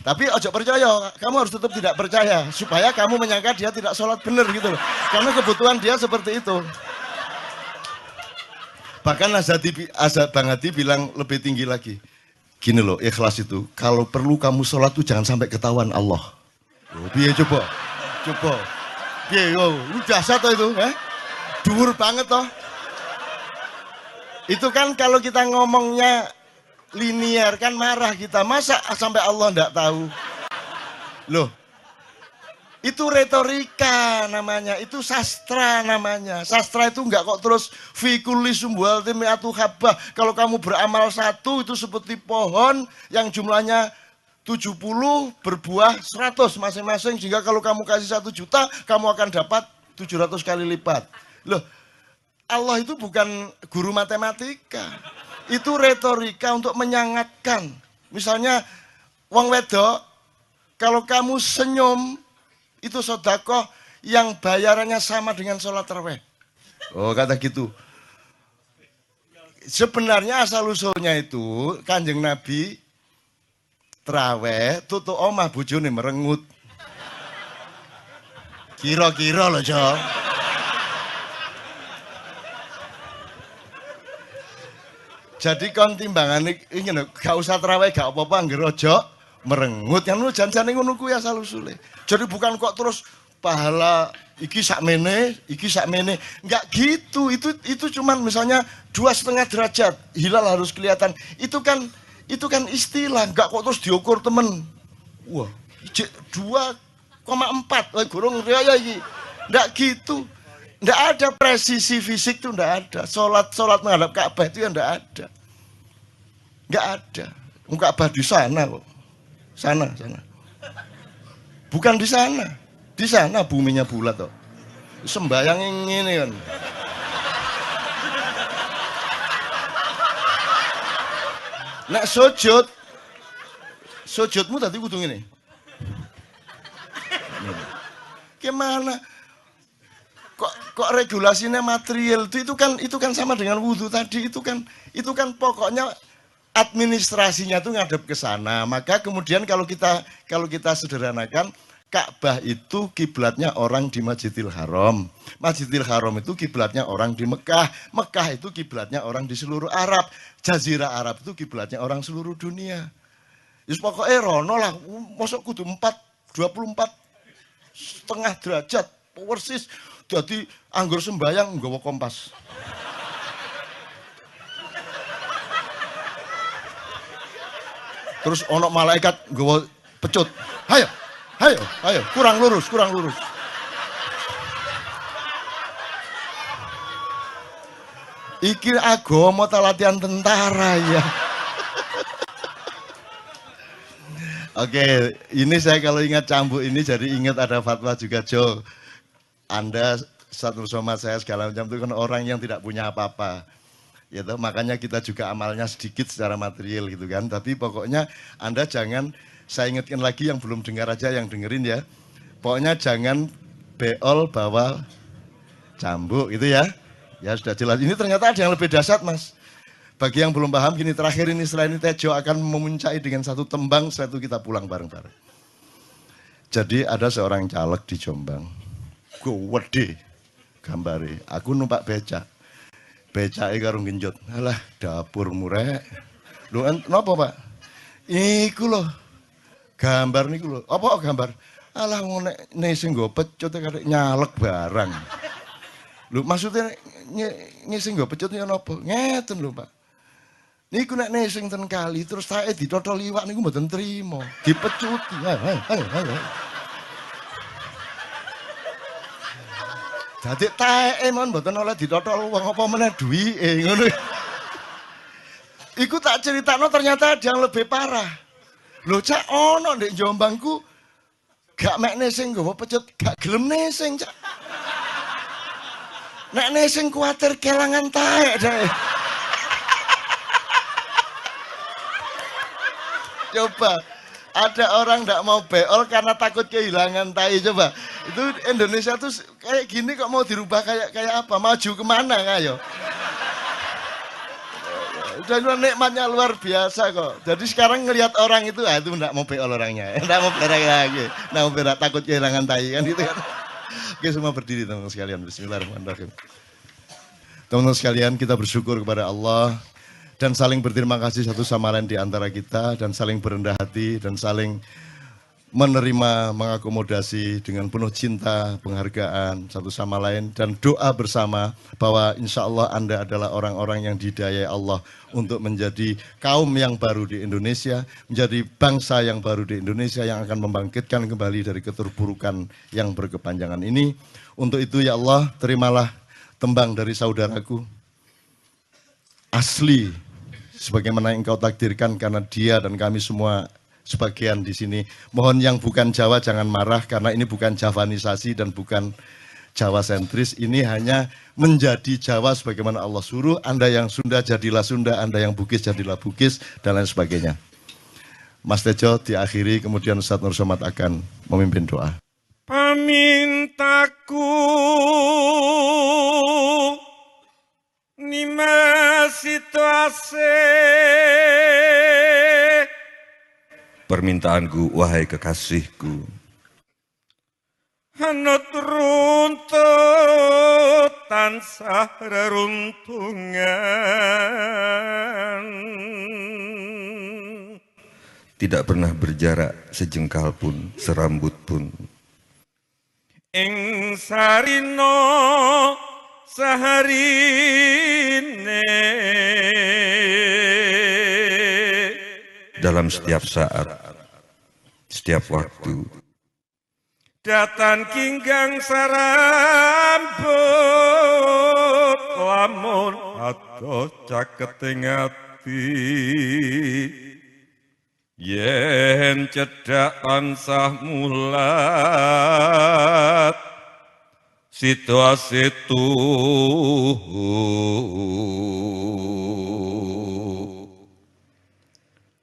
tapi ojo percaya, kamu harus tetap tidak percaya. Supaya kamu menyangka dia tidak sholat benar gitu loh. Karena kebutuhan dia seperti itu. Bahkan Bang Hadi bilang lebih tinggi lagi. Gini loh, ikhlas itu, kalau perlu kamu sholat itu jangan sampai ketahuan Allah. Biar coba. Coba. Piye yo, lu dahsyat toh itu, Dhuwur banget toh. Itu kan kalau kita ngomongnya linier kan marah kita. Masa sampai Allah enggak tahu? Loh. Itu retorika namanya, itu sastra namanya. Sastra itu enggak kok terus fikuli sumbual timiatu habah. Kalau kamu beramal satu itu seperti pohon yang jumlahnya 70 berbuah 100 masing-masing. Sehingga kalau kamu kasih 1 juta, kamu akan dapat 700 kali lipat. Loh, Allah itu bukan guru matematika. Itu retorika untuk menyangatkan. Misalnya, wong wedok, kalau kamu senyum, itu sedekah yang bayarannya sama dengan sholat tarawih. Oh, kata gitu. Sebenarnya asal usulnya itu Kanjeng Nabi tarawih tutuk omah bojone merengut. Kira-kira loh, Jo. Jadi kon timbangan ini gak usah tarawih gak apa-apa anggere aja merengut yang lu janjane ngono kuwi asal usule. Jadi bukan kok terus pahala iki sakmene, enggak gitu. Itu cuman misalnya 2,5 derajat, hilal harus kelihatan. Itu kan istilah, enggak kok terus diukur temen. Wah, 2,4 gorong raya iki. Enggak gitu. Enggak ada presisi fisik itu enggak ada. Salat menghadap Ka'bah itu ya enggak ada. Enggak ada. Ka'bah di sana kok. Sana. Bukan di sana. Di sana buminya bulat kok. Sembayang ini kan. Nek sujudmu tadi kudu ngene. Gimana? Kok regulasinya material itu kan sama dengan wudhu tadi itu kan pokoknya administrasinya tuh ngadep ke sana. Maka kemudian kalau kita sederhanakan, Ka'bah itu kiblatnya orang di Masjidil Haram. Masjidil Haram itu kiblatnya orang di Mekah. Mekah itu kiblatnya orang di seluruh Arab. Jazirah Arab itu kiblatnya orang seluruh dunia. Yus pokoknya rono lah, masuk kudu 24,5 derajat persis. Jadi anggur sembayang nggawa kompas. Terus ono malaikat nggawa pecut. Hayo, kurang lurus. Iki agama ta latihan tentara ya. Oke, ini saya kalau ingat cambuk ini jadi ingat ada fatwa juga, Jo. Anda satu sama saya segala macam itu kan orang yang tidak punya apa-apa. Ya toh, makanya kita juga amalnya sedikit secara material gitu kan. Tapi pokoknya Anda jangan, saya ingatkan lagi yang belum dengar aja yang dengerin ya. Pokoknya jangan beol bawa cambuk gitu ya. Ya sudah jelas. Ini ternyata ada yang lebih dahsyat, Mas. Bagi yang belum paham, gini terakhir ini setelah ini Tejo akan memuncai dengan satu tembang, setelah itu kita pulang bareng-bareng. Jadi ada seorang caleg di Jombang. Gede gambare. Aku numpak becak. Becake karo genjot. Alah, dapur murek. Lho napa, Pak? Iku lho. Gambar niku lho. Apa gambar? Alah ngono nek sing nggo pecut karek nyalek barang. Lho maksudnya sing nggo pecut niku napa? Ngeten lho, Pak. Niku nek sing ten kali terus sae ditotol liwak niku mboten trimo. Dipecuti. Ayo. Dadi taeke mon mboten oleh ditotol wong apa meneh duwike ngono. Iku tak critakno ternyata ada yang lebih parah. Lho Cak ono ndek Jombangku gak mek nesing nggawa pecut, gak gelem nesing Cak. Nek nesing kuwatir kelangan taek dae. Coba ada orang ndak mau beol karena takut kehilangan tai. Coba itu Indonesia tuh kayak gini kok mau dirubah kayak apa? Maju kemana kayo? Dan nikmatnya luar biasa kok. Jadi sekarang ngelihat orang itu itu ndak mau beol orangnya, ndak mau berak lagi, ndak mau berak takut kehilangan tai kan gitu kan. Oke semua berdiri teman-teman sekalian. Bismillahirrahmanirrahim. Teman-teman sekalian kita bersyukur kepada Allah. Dan saling berterima kasih satu sama lain di antara kita, dan saling berendah hati, dan saling menerima, mengakomodasi dengan penuh cinta, penghargaan satu sama lain, dan doa bersama bahwa insya Allah Anda adalah orang-orang yang didayai Allah untuk menjadi kaum yang baru di Indonesia, menjadi bangsa yang baru di Indonesia yang akan membangkitkan kembali dari keterpurukan yang berkepanjangan ini. Untuk itu ya Allah, terimalah tembang dari saudaraku, asli sebagaimana Engkau takdirkan, karena dia dan kami semua sebagian di sini. Mohon yang bukan Jawa jangan marah, karena ini bukan Javanisasi dan bukan Jawa sentris. Ini hanya menjadi Jawa sebagaimana Allah suruh. Anda yang Sunda jadilah Sunda, Anda yang Bugis jadilah Bugis, dan lain sebagainya. Mas Tejo diakhiri, kemudian Ustadz Nur Somad akan memimpin doa. Pamintaku nima situasi. Permintaanku, wahai kekasihku, Hanut runtut tansah reruntungan, tidak pernah berjarak sejengkal pun, serambut pun. ing sarino saharine, Dalam setiap saat, setiap waktu, datan kinggang sarambut lamun adoh caketing ati, yen cedhak tansah mulat situasi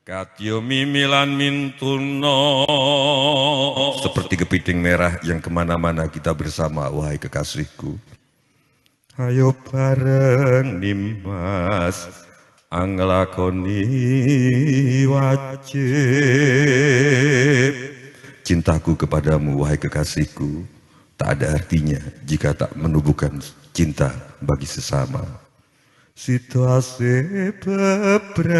Katyo mimilan mintuno, seperti kepiting merah yang kemana-mana kita bersama, wahai kekasihku. ayo bareng nimas anglakoni wajib. Cintaku kepadamu, wahai kekasihku, tak ada artinya jika tak menubuhkan cinta bagi sesama. Situasi bebrayan